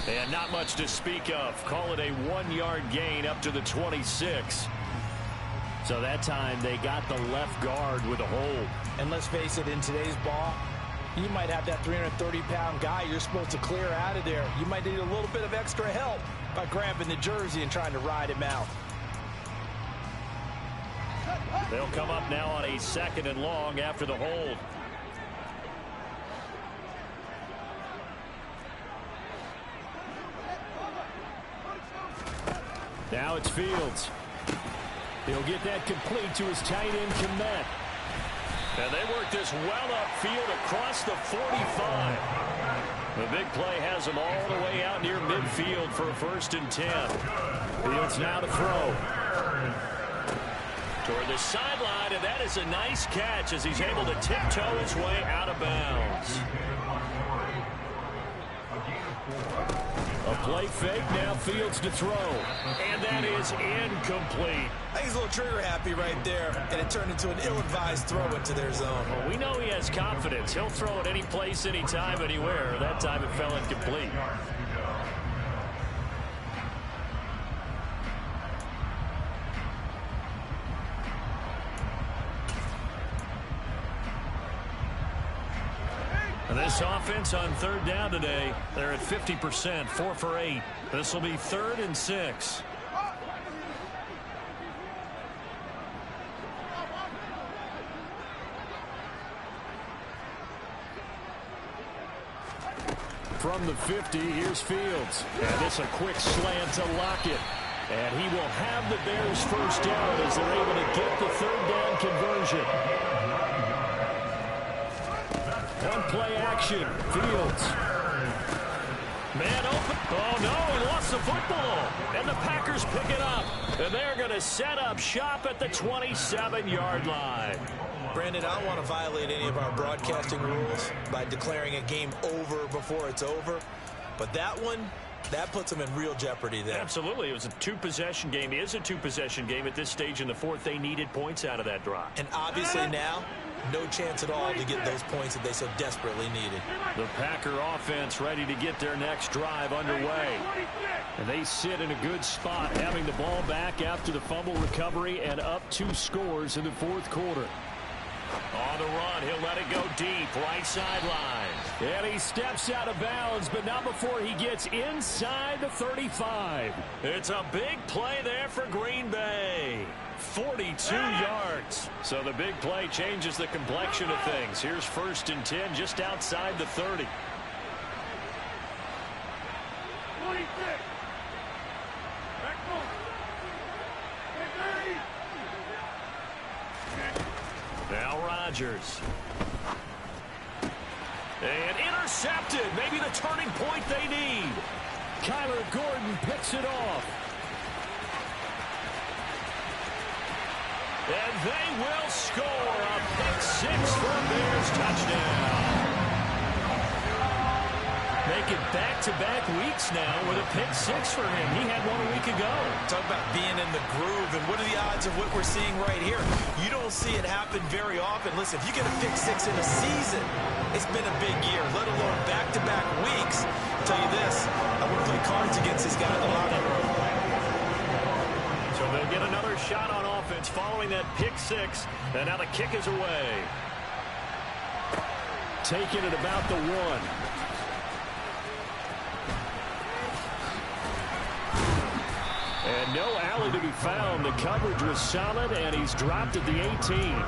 And not much to speak of. Call it a 1-yard gain up to the 26. So that time they got the left guard with a hold. And let's face it, in today's ball, you might have that 330-pound guy you're supposed to clear out of there. You might need a little bit of extra help by grabbing the jersey and trying to ride him out. They'll come up now on a 2nd and long after the hold. Now it's Fields. He'll get that complete to his tight end, Komet. And they work this well upfield across the 45. The big play has them all the way out near midfield for a 1st and 10. Fields now to throw. Toward the sideline, and that is a nice catch as he's able to tiptoe his way out of bounds. A play fake, now Fields to throw. And that is incomplete. I think he's a little trigger happy right there, and it turned into an ill-advised throw into their zone. Well, we know he has confidence. He'll throw it any place, anytime, anywhere. That time it fell incomplete. And this offense on 3rd down today, they're at 50%, 4 for 8. This will be 3rd and 6. From the 50, here's Fields. And this a quick slant to Lockett. And he will have the Bears 1st down as they're able to get the 3rd down conversion. One play action. Fields. Man open. Oh, no, he lost the football. And the Packers pick it up. And they're going to set up shop at the 27-yard line. Brandon, I don't want to violate any of our broadcasting rules by declaring a game over before it's over. But that one, that puts them in real jeopardy there. Absolutely. It was a 2-possession game. It is a 2-possession game at this stage in the 4th. They needed points out of that drive. And obviously now, no chance at all to get those points that they so desperately needed. The Packer offense ready to get their next drive underway. And they sit in a good spot, having the ball back after the fumble recovery and up 2 scores in the 4th quarter. On the run, he'll let it go deep, right sideline. And he steps out of bounds, but not before he gets inside the 35. It's a big play there for Green Bay. 42 yards. So the big play changes the complexion of things. Here's 1st and 10 just outside the 30. Now Rodgers. And intercepted. Maybe the turning point they need. Kyler Gordon picks it off. And they will score a pick-6 for a Bears touchdown. Making back-to-back weeks now with a pick-6 for him. He had one a week ago. Talk about being in the groove, and what are the odds of what we're seeing right here? You don't see it happen very often. Listen, if you get a pick-6 in a season, it's been a big year, let alone back-to-back weeks. I'll tell you this, I would play cards against this guy in the locker room. So they'll get another shot on offense following that pick-6, and now the kick is away. Taking it about the 1. And no alley to be found. The coverage was solid, and he's dropped at the 18.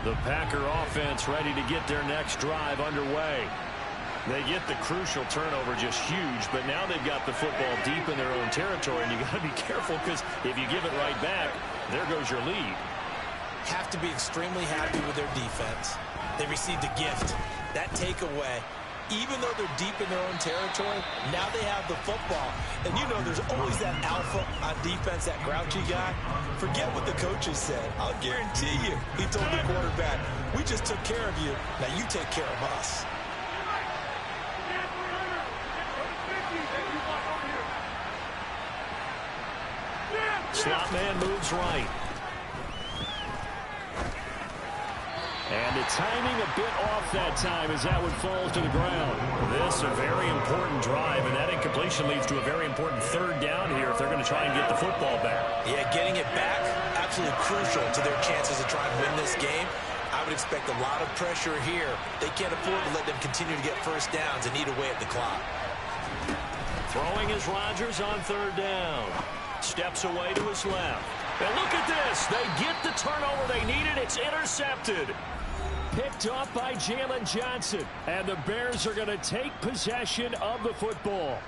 The Packer offense ready to get their next drive underway. They get the crucial turnover, just huge, but now they've got the football deep in their own territory, and you got to be careful because if you give it right back, there goes your lead. Have to be extremely happy with their defense. They received a gift. That takeaway, even though they're deep in their own territory, now they have the football. And you know there's always that alpha on defense, that grouchy guy. Forget what the coaches said. I'll guarantee you, he told the quarterback, we just took care of you. Now you take care of us. Slot man moves right. And the timing a bit off that time as that one falls to the ground. This a very important drive, and that incompletion leads to a very important third down here if they're going to try and get the football back. Yeah, getting it back, absolutely crucial to their chances of trying to win this game. I would expect a lot of pressure here. They can't afford to let them continue to get first downs and eat away at the clock. Throwing is Rodgers on third down. Steps away to his left. And look at this. They get the turnover they needed. It's intercepted. Picked off by Jalen Johnson. And the Bears are going to take possession of the football.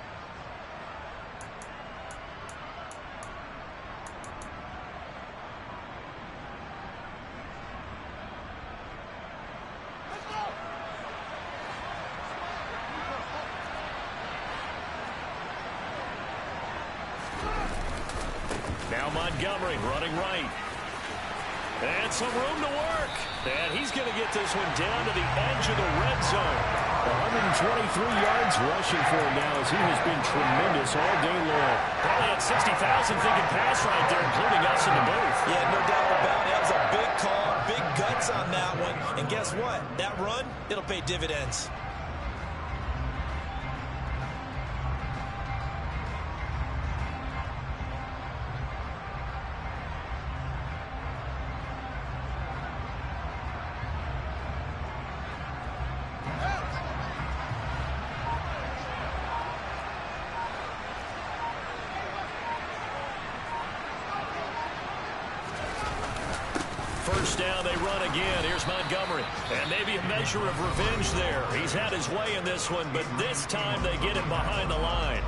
Now Montgomery running right. And some room to work. And he's going to get this one down to the edge of the red zone. 123 yards rushing for him now as he has been tremendous all day long. Probably had 60,000 thinking pass right there, including us in the booth. Yeah, no doubt about it. That was a big call, big guts on that one. And guess what? That run, it'll pay dividends. First down, they run again. Here's Montgomery. And maybe a measure of revenge there. He's had his way in this one, but this time they get him behind the line.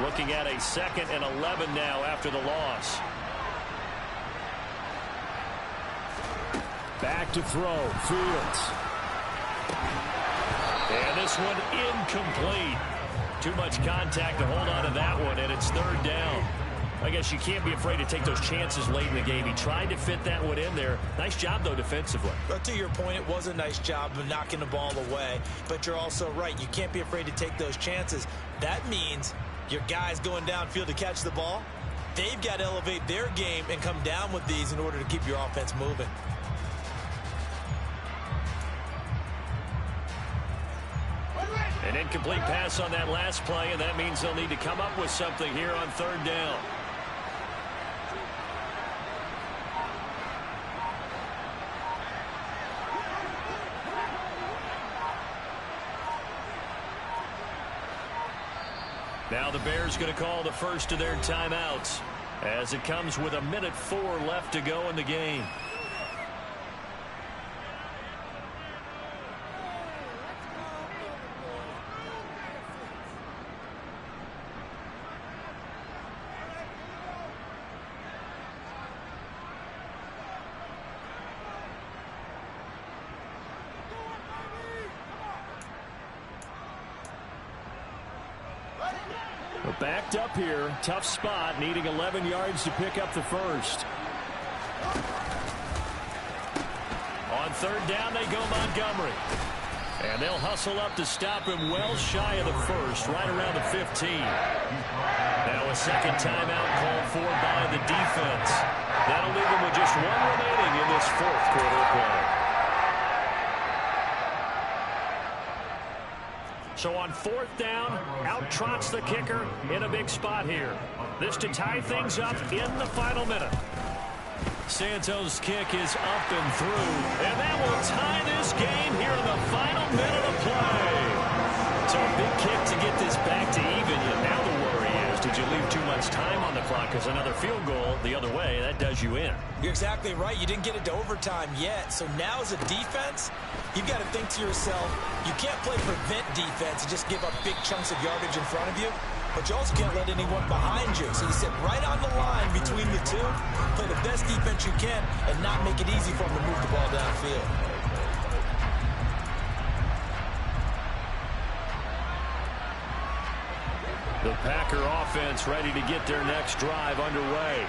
Looking at a 2nd and 11 now after the loss. Back to throw, Fields. And this one incomplete. Too much contact to hold on to that one, and it's third down. I guess you can't be afraid to take those chances late in the game. He tried to fit that one in there. Nice job, though, defensively. But to your point, it was a nice job of knocking the ball away. But you're also right. You can't be afraid to take those chances. That means your guys going downfield to catch the ball, they've got to elevate their game and come down with these in order to keep your offense moving. An incomplete pass on that last play, and that means they'll need to come up with something here on third down. Now the Bears going to call the first of their timeouts as it comes with 1:04 left to go in the game. Backed up here, tough spot, needing 11 yards to pick up the first. On third down, they go Montgomery. And they'll hustle up to stop him well shy of the first, right around the 15. Now a second timeout called for by the defense. That'll leave them with just one remaining in this fourth quarter play. So on fourth down, out trots the kicker in a big spot here. This to tie things up in the final minute. Santos' kick is up and through, and that will tie this game here in the final minute of play. So a big kick to get this back to even. And now the worry is, did you leave too much time on the clock? Because another field goal the other way, that does you in. You're exactly right. You didn't get it to overtime yet. So now as a defense, you've got to think to yourself, you can't play prevent defense and just give up big chunks of yardage in front of you. But you also can't let anyone behind you. So you sit right on the line between the two, play the best defense you can, and not make it easy for them to move the ball downfield. The Packer offense ready to get their next drive underway.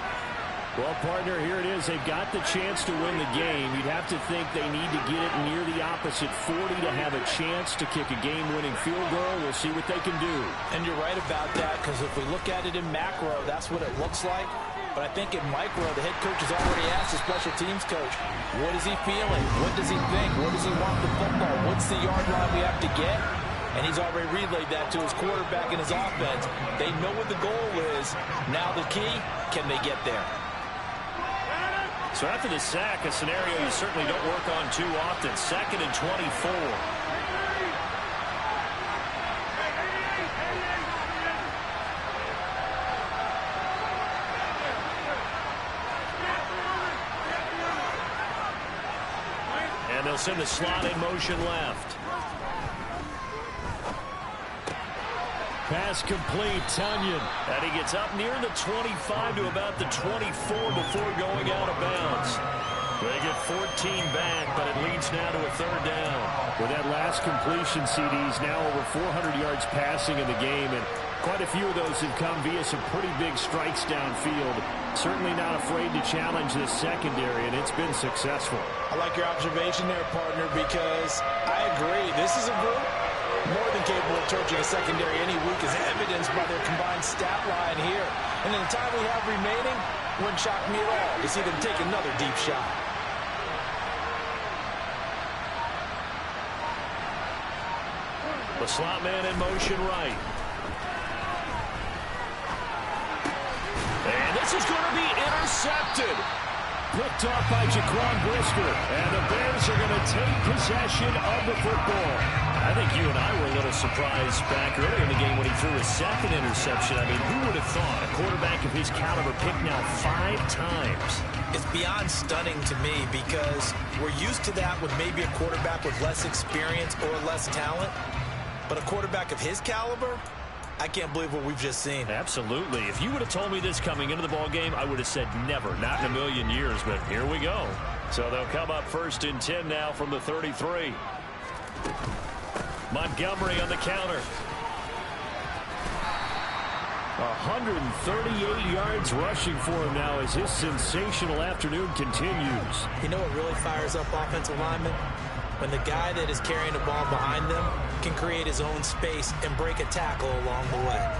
Well, partner, here it is. They've got the chance to win the game. You'd have to think they need to get it near the opposite 40 to have a chance to kick a game-winning field goal. We'll see what they can do. And you're right about that, because if we look at it in macro, that's what it looks like. But I think in micro, the head coach has already asked the special teams coach, what is he feeling? What does he think? What does he want the football? What's the yard line we have to get? And he's already relayed that to his quarterback and his offense. They know what the goal is. Now the key, can they get there? So after the sack, a scenario you certainly don't work on too often. 2nd and 24. And they'll send the slot in motion left. Pass complete, Tunyon. And he gets up near the 25 to about the 24 before going out of bounds. They get 14 back, but it leads now to a 3rd down. With that last completion, CD's now over 400 yards passing in the game, and quite a few of those have come via some pretty big strikes downfield. Certainly not afraid to challenge this secondary, and it's been successful. I like your observation there, partner, because I agree. This is a group more than capable of torching a secondary any week, as evidenced by their combined stat line here. And in the time we have remaining, wouldn't shock me at all to see them take another deep shot. The slot man in motion right. And this is going to be intercepted. Picked off by Jaquan Brisker. And the Bears are going to take possession of the football. I think you and I were a little surprised back earlier in the game when he threw his 2nd interception. I mean, who would have thought a quarterback of his caliber picked now 5 times? It's beyond stunning to me, because we're used to that with maybe a quarterback with less experience or less talent. But a quarterback of his caliber, I can't believe what we've just seen. Absolutely. If you would have told me this coming into the ball game, I would have said never, not in a million years. But here we go. So they'll come up 1st and 10 now from the 33. Montgomery on the counter. 138 yards rushing for him now as his sensational afternoon continues. You know what really fires up offensive linemen? When the guy that is carrying the ball behind them can create his own space and break a tackle along the way.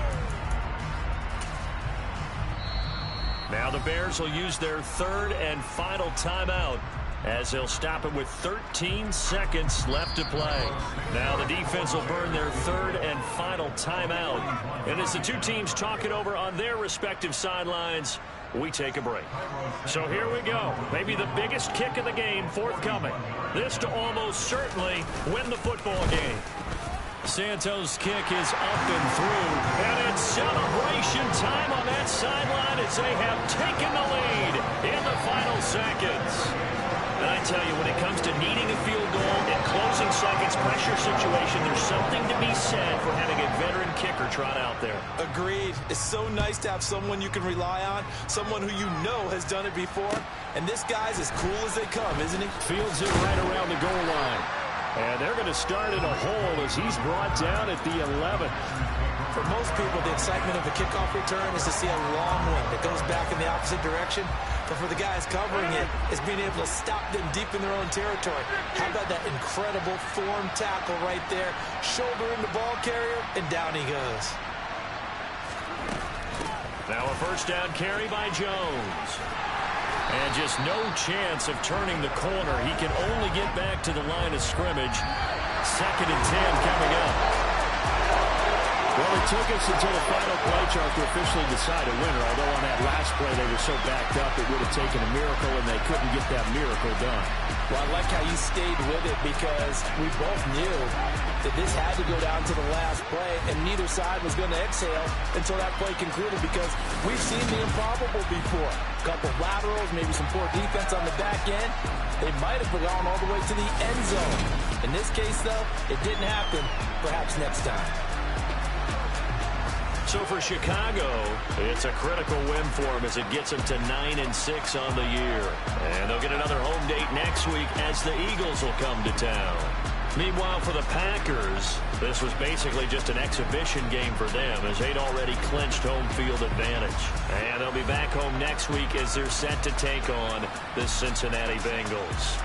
Now the Bears will use their 3rd and final timeout, as they'll stop it with 13 seconds left to play. Now the defense will burn their 3rd and final timeout. And as the two teams talk it over on their respective sidelines, we take a break. So here we go. Maybe the biggest kick of the game forthcoming. This to almost certainly win the football game. Santos' kick is up and through. And it's celebration time on that sideline as they have taken the lead in the final seconds. And I tell you, when it comes to needing a field goal in closing seconds, pressure situation, there's something to be said for having a veteran kicker trot out there. Agreed. It's so nice to have someone you can rely on, someone who you know has done it before. And this guy's as cool as they come, isn't he? Fields it right around the goal line. And they're going to start in a hole as he's brought down at the 11. For most people, the excitement of a kickoff return is to see a long one that goes back in the opposite direction. But for the guys covering it, it's being able to stop them deep in their own territory. How about that incredible form tackle right there? Shouldering the ball carrier, and down he goes. Now a 1st down carry by Jones. And just no chance of turning the corner. He can only get back to the line of scrimmage. 2nd and 10 coming up. Well, it took us until the final play chart to officially decide a winner, although on that last play they were so backed up it would have taken a miracle, and they couldn't get that miracle done. Well, I like how you stayed with it, because we both knew that this had to go down to the last play, and neither side was going to exhale until that play concluded, because we've seen the improbable before. A couple laterals, maybe some poor defense on the back end. They might have gone all the way to the end zone. In this case, though, it didn't happen. Perhaps next time. So for Chicago, it's a critical win for them as it gets them to 9-6 on the year. And they'll get another home date next week as the Eagles will come to town. Meanwhile, for the Packers, this was basically just an exhibition game for them as they'd already clinched home field advantage. And they'll be back home next week as they're set to take on the Cincinnati Bengals.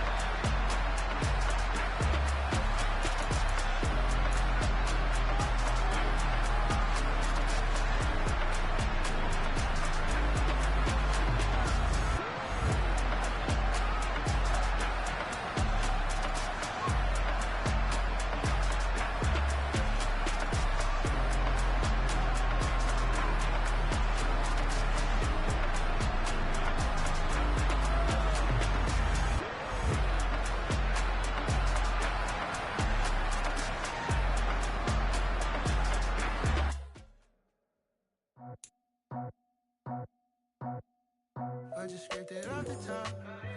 I just scraped it off the top,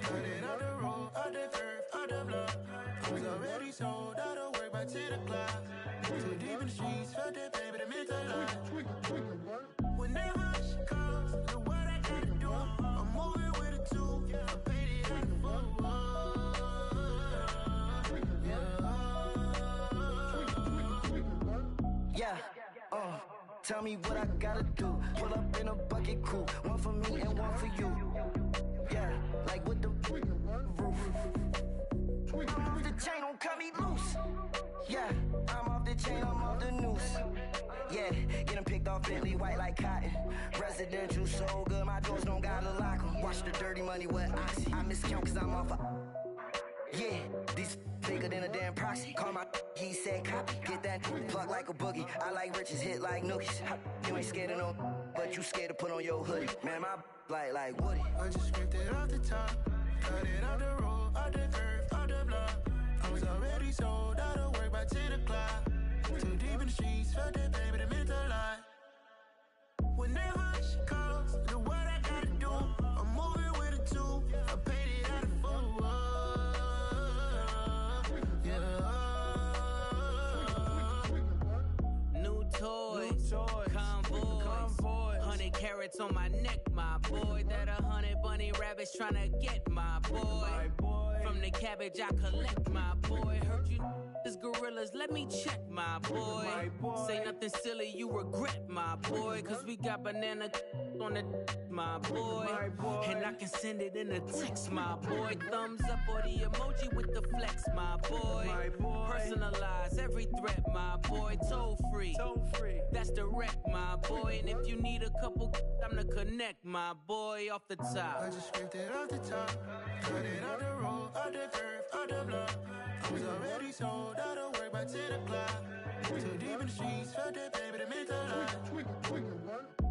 cut it out the road, out the curve, out the block. I was already sold out of work by 10 o'clock. Too deep in the streets, felt that baby, the mental lie. Whenever she calls, the what I gotta do, I'm moving with a two. I paid it out the full. Yeah. Tell me what I gotta do. Pull up in a bucket crew, one for me and one for you. Yeah, like with the roof. I'm off the chain, don't cut me loose. Yeah, I'm off the chain, I'm off the noose. Yeah, get them picked off Bentley, white like cotton. Residential so good, my doors don't gotta lock them. Watch the dirty money with oxy. I miscount cause I'm off a... Yeah, these bigger than a damn proxy. Call my he said copy. Get that plug like a boogie. I like riches, hit like nookies. You ain't scared of no, but you scared to put on your hoodie. Man, my like Woody. I just scraped it off the top, cut it out the road, out the curve, out the block. I was already sold out of work by 10 o'clock. Too deep in the streets, felt that baby, the mental lie. Whenever she calls, the what I gotta do, I'm moving with a two. I paid it out of full. New toys, convoys, 100 carats on my neck, my boy. That 100 bunny rabbits tryna get my boy. From the cabbage I collect, my boy. Heard you is gorillas, let me check, my boy. Say nothing silly, you regret, my boy. Cause we got banana on the my boy. And I can send it in a text, my boy. Thumbs up or the emoji with the flex, my boy. Personalize every threat, my boy. Toll free, that's direct, my boy. And if you need a couple, I'm the connect, my boy. Off the top, I just scraped it off the top, cut it out the road, out the curve, out the block. I was already sold out of work by 10 o'clock. Too deep in the streets, felt that baby, the mental lie.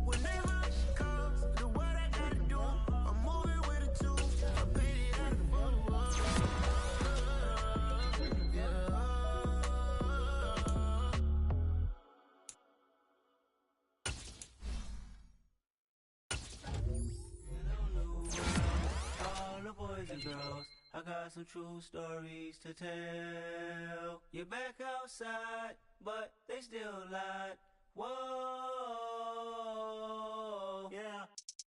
Whenever she calls, the what I gotta do, I'm moving with a two. I paid it out of full. All the boys and girls, I got some true stories to tell. You're back outside, but they still lied. Whoa, yeah.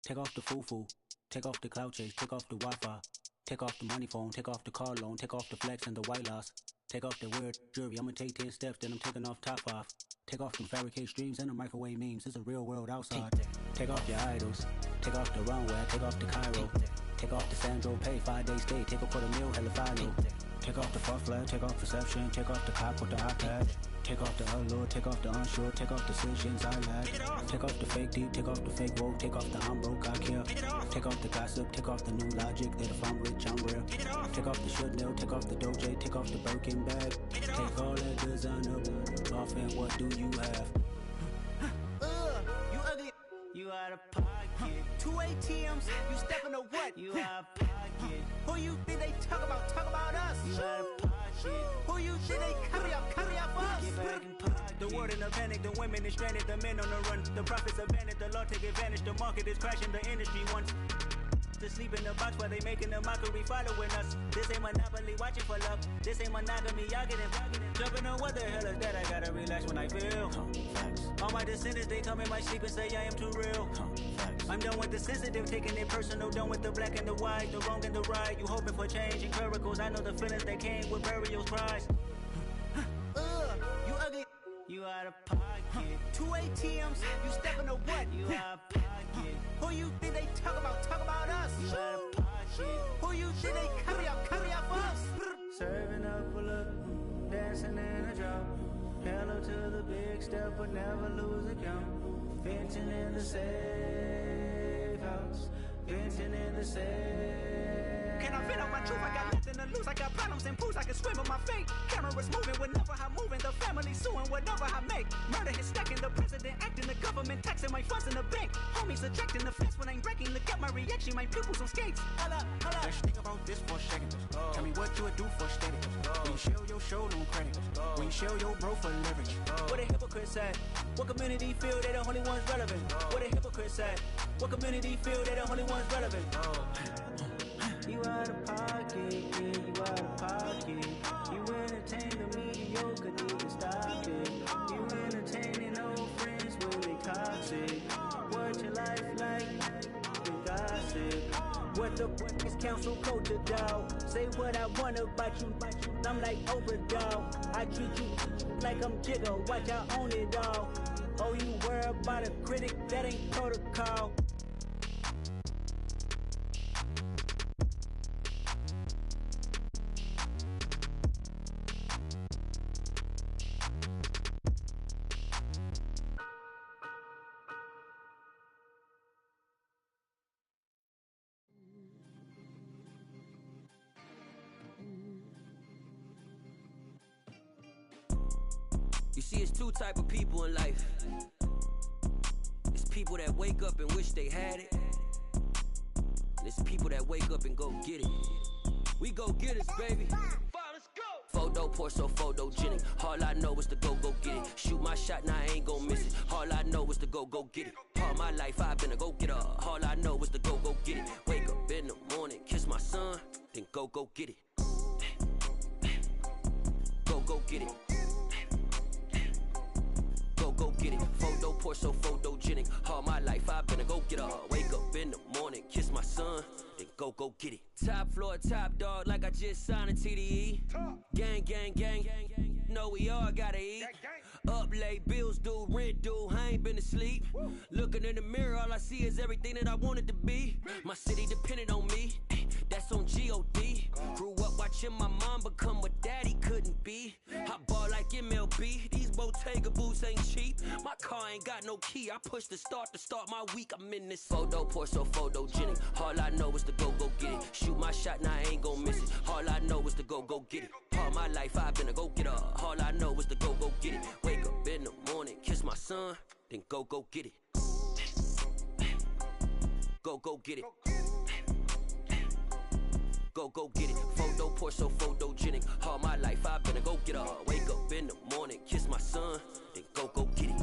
Take off the foo-foo, take off the cloud chase, take off the Wi-Fi, take off the money phone, take off the car loan, take off the flex and the white loss, take off the weird jewelry. I'ma take 10 steps, then I'm taking off top 5. Take off them fabricate streams and the microwave memes. It's a real world outside. Take off your idols, take off the runway, take off the Cairo, take off the Sandro Pay, 5-day stay, take off for the meal, hella final. Take off the far flag, take off perception, take off the cop with the iPad. Take off the allure, take off the unsure, take off decisions I lack. Take off the fake deep, take off the fake woke, take off the I'm broke, I care. Take off the gossip, take off the new logic that if I'm rich, I'm real. Take off the should know, take off the Doge, take off the Birkin bag. Take all that designer off and what do you have? You ugly, you out of pocket. 2 ATMs, you stepping to what? You out of pocket. Who you think they talk about? Talk about us. You out of pocket. Who you think they carry up us? Get back in pocket. The world in a panic, the women is stranded, the men on the run. The profits abandoned, the law take advantage, the market is crashing, the industry wants to sleep in the box while they making a mockery following us. This ain't monopoly, watching for love. This ain't monogamy, y'all getting jumping on what the hell is that? I gotta relax when I feel. All my descendants, they come in my sleep and say I am too real. I'm done with the sensitive, taking it personal, done with the black and the white, the wrong and the right. You hoping for change and miracles, I know the feelings that came with burial cries. out of pocket. 2 ATMs, you stepping to what? You out of pocket. Who you think they talk about? Talk about us. You out of pocket. Who you think they carry out for us? Serving up a look, dancing in a drop. Hello to the big step, but never lose a count. Venting in the safe house. Venting in the safe. Can I fit out my truth? I got nothing to lose. I got problems and booze. I can swim with my fate. Cameras moving whenever I'm moving. The family suing whatever I make. Murder is stacking. The president acting. The government taxing my funds in the bank. Homies ejecting the fence when I'm breaking. Look at my reaction. My pupils on skates. Hold up. Let's think about this for a second. Tell me what you would do for steady. When you show your show, no credit. When you show your bro for leverage. What a hypocrite said. What community feel they the only ones relevant? What a hypocrite said. What community feel they the only ones relevant? You out of pocket, yeah, you out of pocket. You entertain the mediocre, need to stop it. You entertaining old friends when they toxic. What your life like? You gossip. What the fuck is council culture, dawg? Say what I want about you. I'm like overdog. I treat you like I'm Jigga. Watch I own it all. Oh, you worry about a critic? That ain't protocol. You see, it's two type of people in life. It's people that wake up and wish they had it. And it's people that wake up and go get it. We go get it, baby. Photo pour so photogenic. All I know is to go get it. Shoot my shot, now I ain't gon' miss it. All I know is to go get it. All my life I've been a go getter. All I know is to go get it. Wake up in the morning, kiss my son, then go get it. Go get it. Go get it. Photo pour so photogenic. All my life I've been a go getter. Wake up in the morning, kiss my son, then go get it. Top floor, top dog, like I just signed a TDE. Gang, gang, gang. Know we all gotta eat. Up late, bills due, rent due, I ain't been asleep. Looking in the mirror, all I see is everything that I wanted to be. My city depended on me, that's on G.O.D. Grew up watching my mom become what daddy couldn't be. I ball like MLB, these Bottega boots ain't cheap. My car ain't got no key, I push the start to start my week. I'm in this photo pour so photogenic. All I know is to go get it. Shoot my shot, now I ain't gon' miss it. All I know is to go get it. All my life I've been a go getter. All I know is to go get it. Wake up in the morning, kiss my son, then go get it. Go get it. Go get it. Photo pour so photogenic. All my life I've been a go getter. Wake up in the morning, kiss my son, then go get it.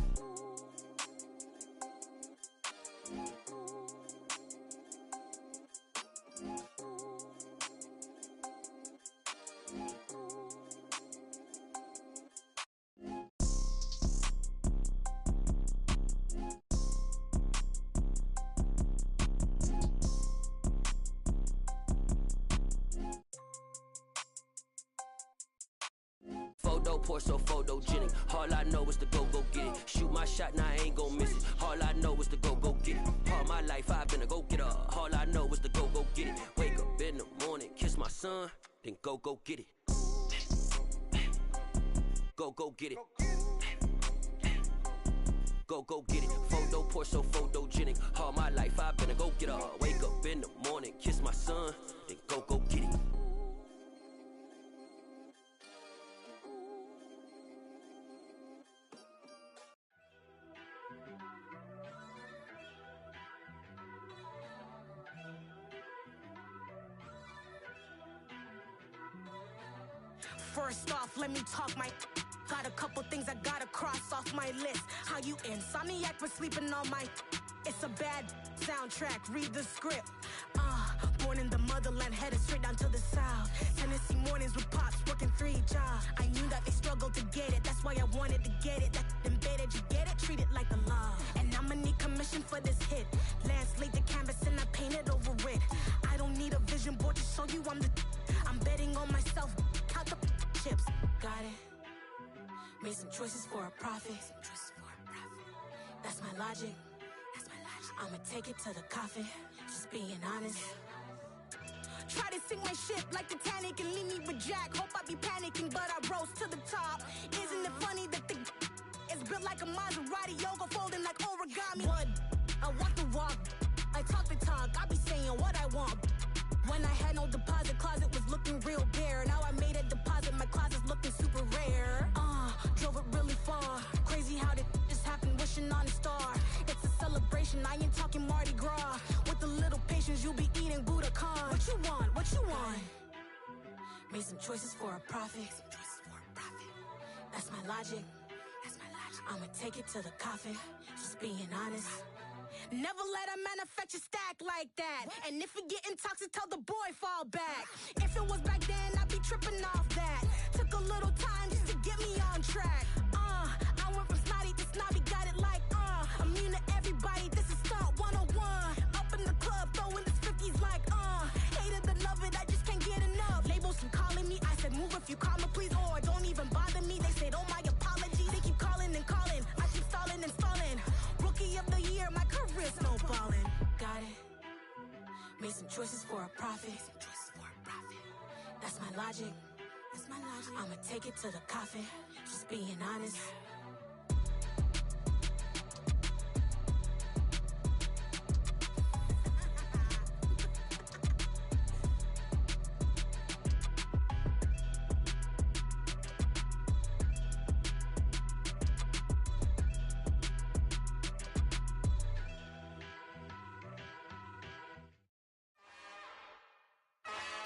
Photo pour so photogenic. All I know is to go get it. Shoot my shot, now I ain't gon' miss it. All I know is to go get it. All my life I've been a go getter. All I know is to go get it. Wake up in the morning, kiss my son, then go get it. Go get it. Go get it. Photo pour so photogenic. All my life I've been a go getter. Wake up in the morning, kiss my son, then go get it. First off, let me talk my. Got a couple things I gotta cross off my list. How you insomniac for sleeping on my. It's a bad soundtrack, read the script. Born in the motherland, headed straight down to the south. Tennessee mornings with pops, working 3 jobs. I knew that they struggled to get it, that's why I wanted to get it. That embedded, you get it, treat it like a law. And I'ma need commission for this hit. Lance laid the canvas and I painted over it. I don't need a vision board to show you I'm betting on myself, count the chips. Got it, Made some choices for a profit. That's my logic. I'ma take it to the coffin. Just being honest. Try to sink my ship like Titanic and leave me with Jack. Hope I be panicking, but I rose to the top. Isn't it funny that the is built like a Maserati, yoga folding like origami? What? I walk the walk, I talk the talk, I be saying what I want. When I had no deposit, closet was looking real bare. Now I made a deposit, my closet's looking super rare. Drove it really far. Crazy how did this happen, wishing on a star. It's a celebration, I ain't talking Mardi Gras. With a little patience, you'll be eating Budokan. What you want? What you want? Made some choices for a profit. That's my logic. I'ma take it to the coffin. Just being honest. Never let a manufacture stack like that. And if it getting toxic, tell the boy fall back. If it was back then, I'd be tripping off that. Took a little time just to get me on track. I went from snotty to snobby, got it like, immune to everybody, this is stunt 101. Up in the club, throwing this 50s like, hate it, and love it, I just can't get enough. Labels keep calling me, I said move if you call me, please, or don't even bother me. They said, oh my apology, they keep calling and calling. I keep stalling and stalling. Rookie of the year, my career snowballing. Got it. Made some choices for a profit. That's my logic. I'ma take it to the coffin. Just being honest.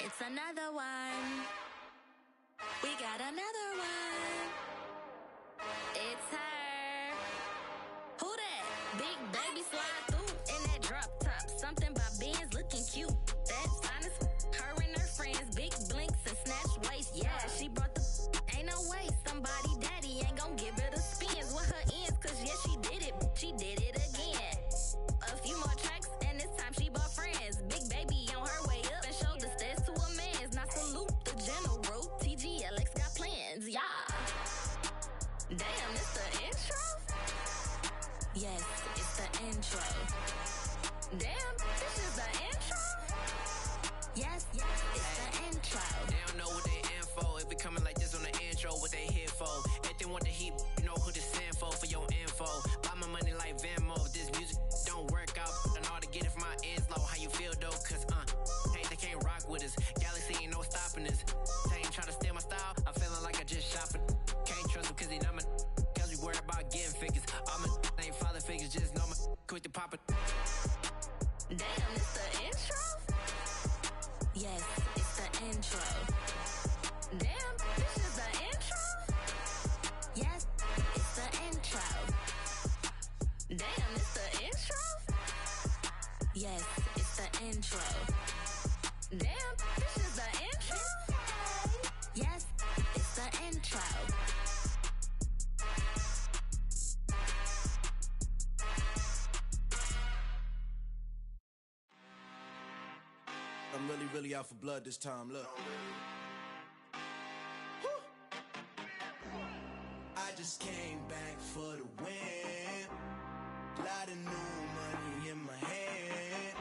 It's another one. We got another one. It's her. Who that? Big baby slide through in that drop top. Something about Benz looking cute. That's honest. Her and her friends, big blinks and snatch waist. Yeah, she brought the. Ain't no way somebody daddy ain't gon' give her the spins with her ends. Cause yeah, she did it. She did it again. A few more tracks and this time she bought friends. Big baby on her way up and showed the stairs to a man's. Now salute the general. TGLX got plans, yeah. Damn, it's the intro? Yes, it's the intro. Damn, this is the intro? Yes, it's the intro. They don't know what they in for. If it coming like this on the intro, what they here for? If they want the heat, you know who to send for your info. Buy my money like Venmo. If this music don't work out, and all to get it from my ends low. How you feel though? Cause hey, they can't rock with us. Galaxy ain't no stopping us. They ain't try to steal my style. I'm feeling like I just shopping. Can't trust him cause he not my. Cause we worried about getting figures. All my ain't father figures. Just know my quick to pop it. Damn, it's the intro? Yes, it's the intro. Damn, this is the intro? Yes, it's the intro. Damn, it's the intro? Yes, it's the intro. Damn, this is the intro? Yes, it's the intro. I'm really out for blood this time, look. I just came back for the win. Lot of new money in my hand.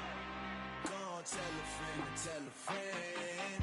Gonna tell a friend.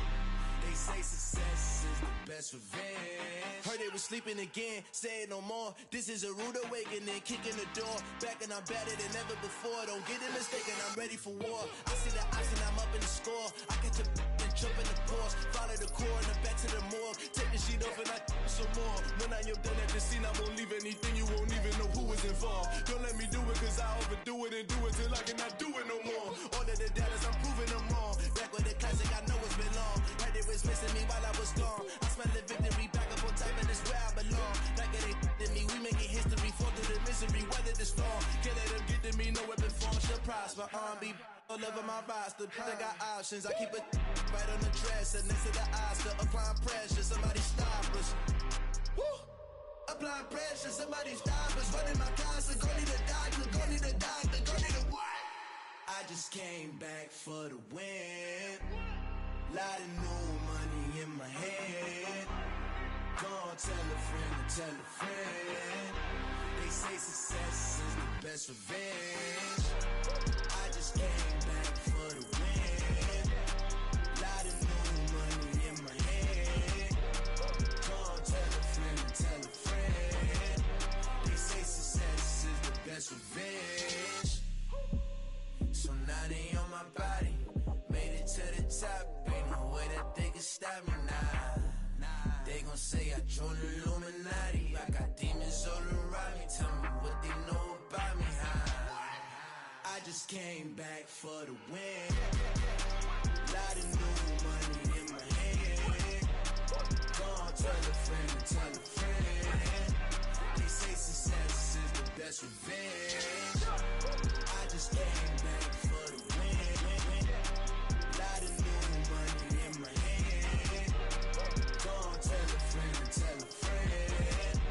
They say success is the best revenge. Heard they was sleeping again, say it no more. This is a rude awakening, kicking the door. Back and I'm better than ever before. Don't get it mistaken, I'm ready for war. I see the option, I'm up in the score. I get to and jump in the pause. Follow the core and then back to the morgue. Take the sheet off and I some more. When I am done at the scene, I won't leave anything. You won't even know who is involved. Don't let me do it cause I overdo it and do it till I cannot do it no more. All of the doubters, I'm proving them wrong. Back with the classic, I know it's been long. Right, they was missing me while I was gone. I smell the victory back up on top and it's where I belong. Like it ain't to me, we making history. Fall through the misery, weather the storm. Can't let them get to me, no weapon form shall prosper. Be all over my roster, I got options. I keep it right on the dresser, next to the Oscar. Applying pressure, somebody stop us. Woo! Applying pressure, somebody stop us. Running my concert, go need a doctor, go need a doctor, go need a what? I just came back for the win. Lot of new money in my hand. Go on, tell a friend to tell a friend. They say success is the best revenge. I just came back for the win. Lot of new money in my hand. Go on, tell a friend to tell a friend. They say success is the best revenge. So now they on my body. Made it to the top. Ain't no way that they can stop me now. They gon' say I joined the Illuminati. I got demons all around me. Tell me what they know about me, huh? I just came back for the win. Lot of new money in my hand. Go on, tell a friend to tell a friend. They say success is the best revenge. I just came back for the win. Lot of new money in my hand. Go on, tell a friend to tell a friend.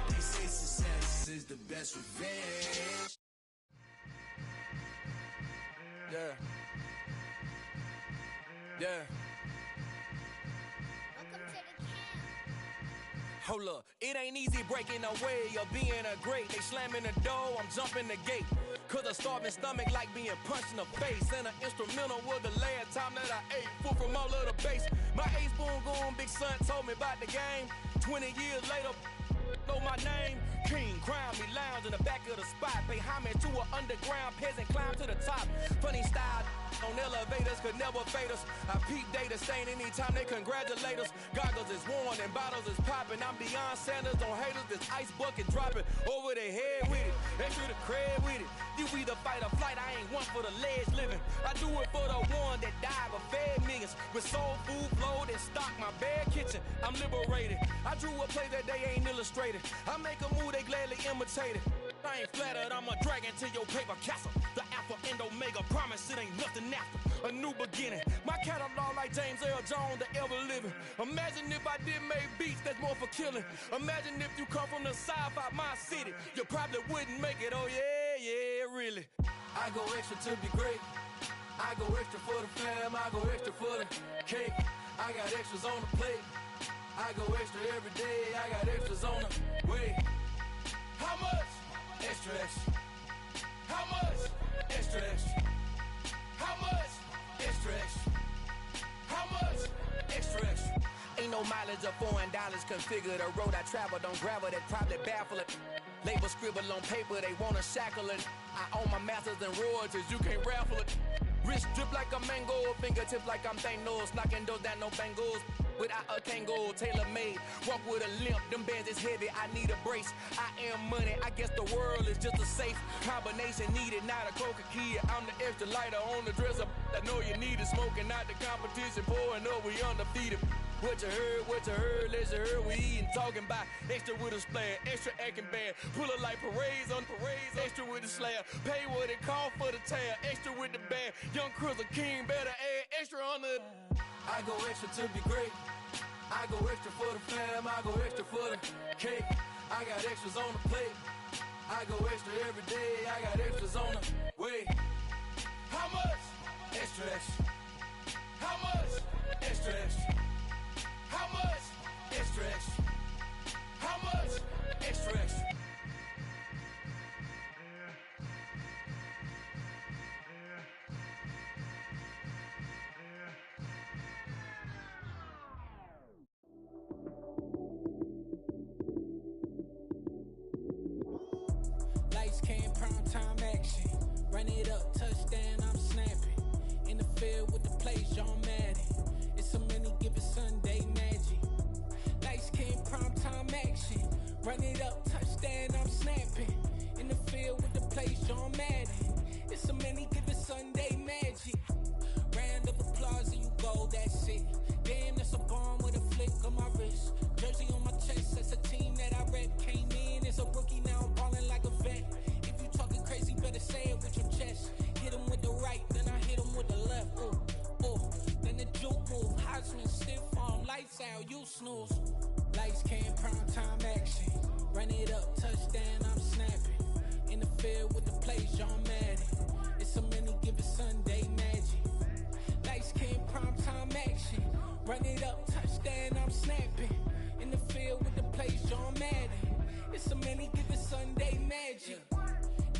They say success is the best revenge. Yeah. Yeah. Hold up, it ain't easy breaking away or being a great. They slamming the door, I'm jumping the gate. Cause a starving stomach like being punched in the face. And an instrumental was the last time that I ate food from all of the bass. My ace boom goon, big son told me about the game. 20 years later, know my name. King, crown me, lounge in the back of the spot. Pay homage to an underground peasant, climb to the top. Funny style on elevators could never fade us. I peep data stain anytime they congratulate us. Goggles is worn and bottles is popping. I'm beyond Sanders, don't haters. This ice bucket dropping over their head with it. Extra the cred with it. You either fight or flight, I ain't one for the ledge living. I do it for the one that died but fed millions. With soul food flowed and stocked my bare kitchen. I'm liberated. I drew a play that they ain't illustrated. I make a move, they gladly imitate it. I ain't flattered, I'm a dragon to your paper castle. The Alpha and Omega, promise it ain't nothing after. A new beginning. My catalog like James Earl Jones, the ever living. Imagine if I did make beats that's more for killing. Imagine if you come from the sci-fi, my city. You probably wouldn't make it, oh yeah, yeah, really. I go extra to be great. I go extra for the fam, I go extra for the cake. I got extras on the plate. I go extra every day, I got extras on the way. How much? Extra, extra. How much? Extra, extra. How much? Extra, extra. How much? Extra, extra. Ain't no mileage or $4 configure the road I travel. Don't gravel that probably baffle it. Label scribble on paper, they wanna shackle it. I own my masters and royalties, you can't raffle it. Wrist drip like a mango, fingertips like I'm Thanos. Knocking those down, no bangles. Without a Kango, tailor-made. Walk with a limp, them bands is heavy, I need a brace. I am money, I guess the world is just a safe combination needed, not a coca key. I'm the extra lighter on the dresser. I know you need it, smoking out the competition, pouring up, we undefeated. What you heard, let's you heard, we eatin', talking about extra with a splash, extra acting bad, pull it like parades on parades, extra with the slab, pay what it cost for the tab, extra with the band, young Chris a king, better add extra on the. I go extra to be great, I go extra for the fam, I go extra for the cake, I got extras on the plate, I go extra every day, I got extras on the way. How much? Extra, extra. How much? Extra, extra. How much? Extra, extra. How much? Extra, extra. Lights came, prime time action. Run it up, touchdown, I'm snapping. In the field with the plays, John Madden. It's so many given Sunday magic. Lights came, prime time action. Run it up, touchdown, I'm snapping. In the field with the plays, John Madden. It's so many given Sunday magic. Round of applause and you go, that's it. Damn, that's a bomb with a flick on my wrist. Jersey on my chest, that's a team that I rep. Came in as a rookie, now I'm ballin' like a vet. If you talking crazy, better say it with your chest. Hit him with the right, then I hit him with the left. Ooh, ooh, then the juke move. Heisman stiff arm, lights out, you snooze. Lights came, prime time action. Run it up, touchdown, I'm snapping. In the field with the plays, John Madden. It's so many given Sunday magic. Lights came, prime time action. Run it up, touchdown, I'm snapping. In the field with the plays, John Madden. It's a many given Sunday magic.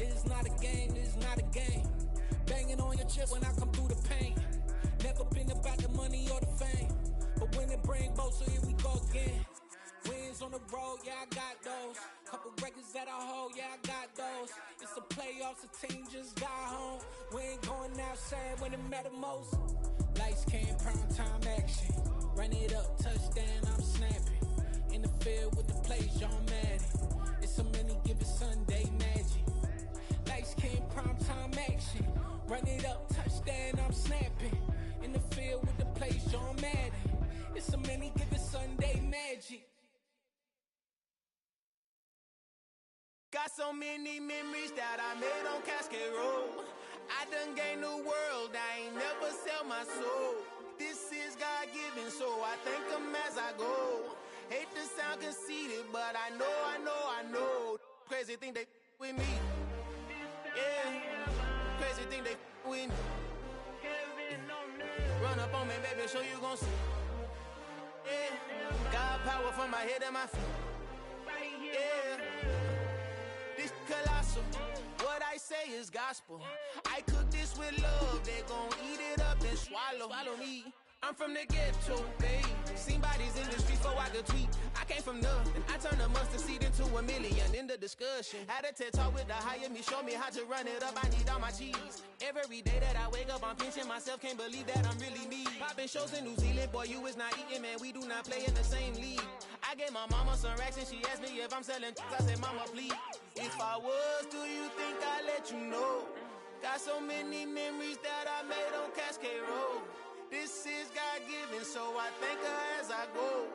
It's not a game, it's not a game. Banging on your chest when I come through the pain. Never been about the money or the fame. But when it bring both, so here we go again. Wins on the road, yeah, I got those. Couple records that I hold, yeah, I got those. It's the playoffs, the team just got home. We ain't going outside when it matter most. Lights came, prime time action. Run it up, touchdown, I'm snapping. In the field with the plays, John Madden. It's so many given Sunday magic. Lights came, prime time action. Run it up, touchdown, I'm snapping. In the field with the plays, John Madden. It's so many given Sunday magic. Got so many memories that I made on Cascade Road. I done gained the world, I ain't never sell my soul. This is God-given, so I thank him as I go. Hate to sound conceited, but I know. Crazy thing they with me. Yeah, crazy thing they with me. Run up on me, baby, so you gon' see. Yeah, got power from my head and my feet. Yeah, this colossal. What I say is gospel. I cook this with love. They gon' eat it up and swallow. Follow me. I'm from the ghetto, babe. Seen bodies in the streets before I could tweet. I came from nothing. I turned a mustard seed into a million in the discussion. Had a TED talk with the higher me, show me how to run it up. I need all my cheese. Every day that I wake up, I'm pinching myself. Can't believe that I'm really me. Popping shows in New Zealand, boy, you is not eating, man. We do not play in the same league. I gave my mama some racks and she asked me if I'm selling. I said, mama, please. If I was, do you think I'd let you know? Got so many memories that I made on Cascade Road. This is God-given, so I thank her as I go.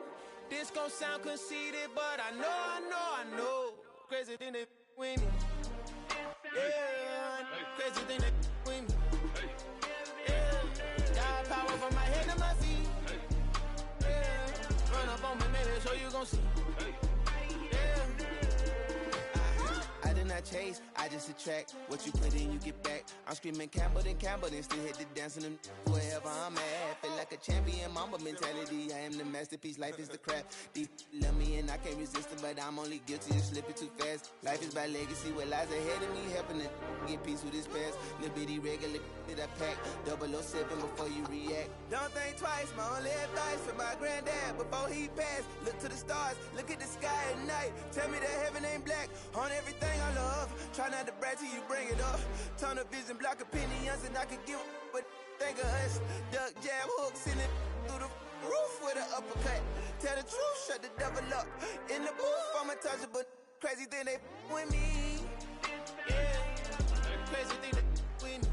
This gon' sound conceited, but I know. Crazy thing they with me. Yeah, crazy thing they with me. Yeah, got power from my head to my feet. Yeah, run up on me, maybe, so you gon' see. Yeah. I did not chase, I just attract. What you put in, you get back. I'm screaming Campbell, then still hit the dance and them wherever I'm at. Feel like a champion, mama mentality. I am the masterpiece, life is the crap. Deep love me and I can't resist it, but I'm only guilty of slipping too fast. Life is by legacy, what lies ahead of me, helping to get peace with this past. Little bitty regular that I pack, 007 before you react. Don't think twice, my only advice for my granddad before he passed. Look to the stars, look at the sky at night. Tell me that heaven ain't black on everything I love. Try not to brag till you bring it up. Tunnel vision, block opinions, and I could give but think of us. Duck jab hooks in it through the roof with an uppercut. Tell the truth, shut the devil up. In the booth, I'm untouchable. Crazy thing they with me. Yeah, crazy thing they with me.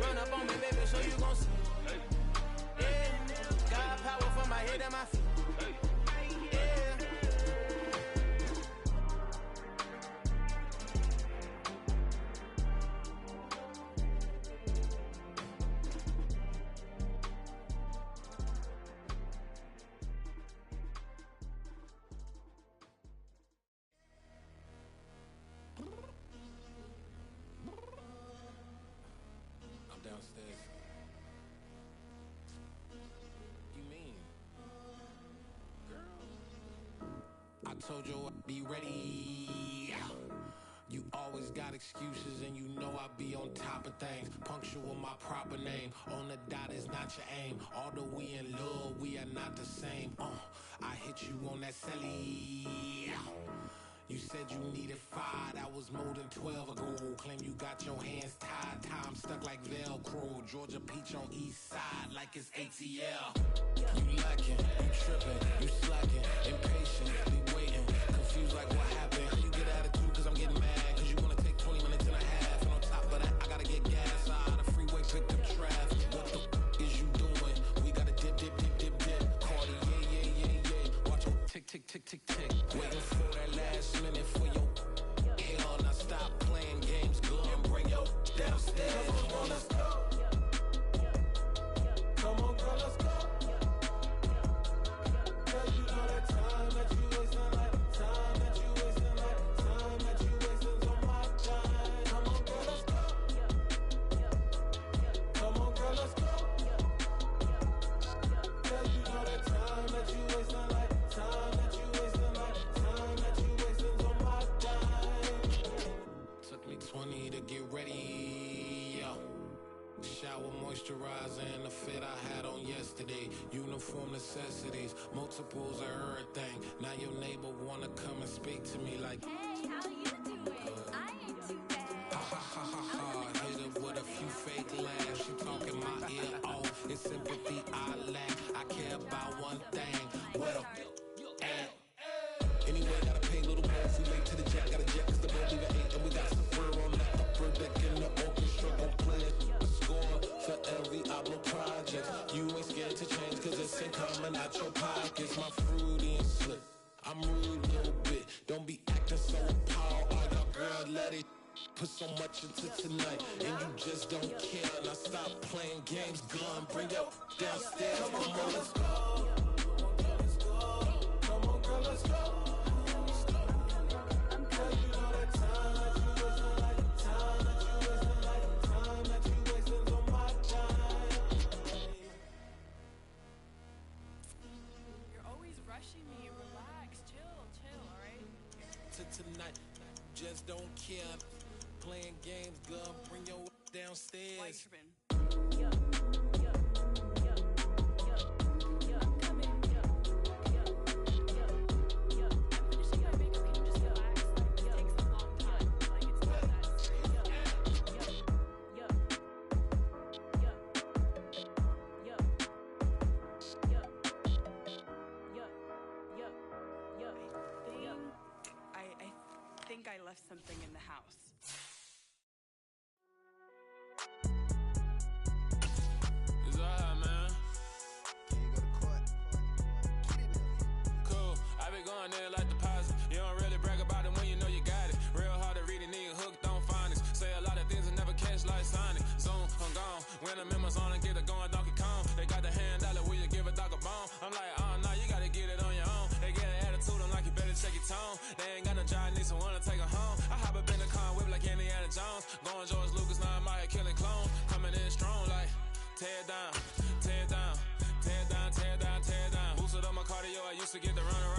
Run up on me, baby, so you gon' see. Yeah, got power from my head and my feet. Downstairs. You mean? Girl, I told you I'd be ready. You always got excuses and you know I be on top of things. Punctual my proper name. On the dot is not your aim. Although we in love, we are not the same. I hit you on that celly. You said you needed 5, that was more than 12 ago. Claim you got your hands tied, time stuck like Velcro. Georgia Peach on east side like it's ATL. You lacking, you tripping, you slacking, impatient, be waiting, confused like what happened. You get attitude cause I'm getting mad, cause you wanna take 20 minutes and a half. And on top of that, I gotta get gas out of the freeway, picked up traffic. What the is you doing? We gotta dip. Cardi, yeah. Watch your tick. Waiting for that last minute for your hell. Now stop playing games, go and bring your downstairs. Come on, let's go. Come on, girl, let's go. Cause you know that time that you was moisturizer and the fit I had on yesterday. Uniform necessities, multiples of everything. Now your neighbor wanna come and speak to me like, hey, how you doing? I ain't too bad. Ha ha ha ha ha. Hit her with a few fake laughs. She talking my ear off. It's sympathy I lack. I care about one thing. What a at. Anyway, gotta pay a little more if we late to the jack. Got a jet cause the boat leave at 8. And we got some fur on that upper deck in the orchestra. Gon' play a score for every album project. You ain't scared to change cause it's ain't coming out your pockets. My fruity and slick. I'm rude a little bit. Don't be acting so appalled. Oh, your girl, let it put so much into tonight. And you just don't care. Now stop playing games. Gun, bring your downstairs. Come on, girl, let's go. Come on, girl, let's go. Tonight, just don't care. Playing games, girl, bring your downstairs. I left something in the house. It's alright, man. Cool, I been going there like deposit. You don't really brag about it when you know you got it. Real hard to read a nigga hooked on finance. Say a lot of things and never catch like Sonic. Zoom, I'm gone. When the members on and get it going Donkey Kong. They got the hand dollar, will you give a dog a bone? I'm like, oh no, you gotta get it on your own. They get an attitude, I'm like, you better check your tone. They ain't got no job, need someone to take her home. I hop up in the car, whip like Indiana Jones. Going George Lucas, now I'm out here killing clones. Coming in strong like, tear it down, tear it down, tear it down, tear it down, tear it down. Boosted up my cardio, I used to get to run around.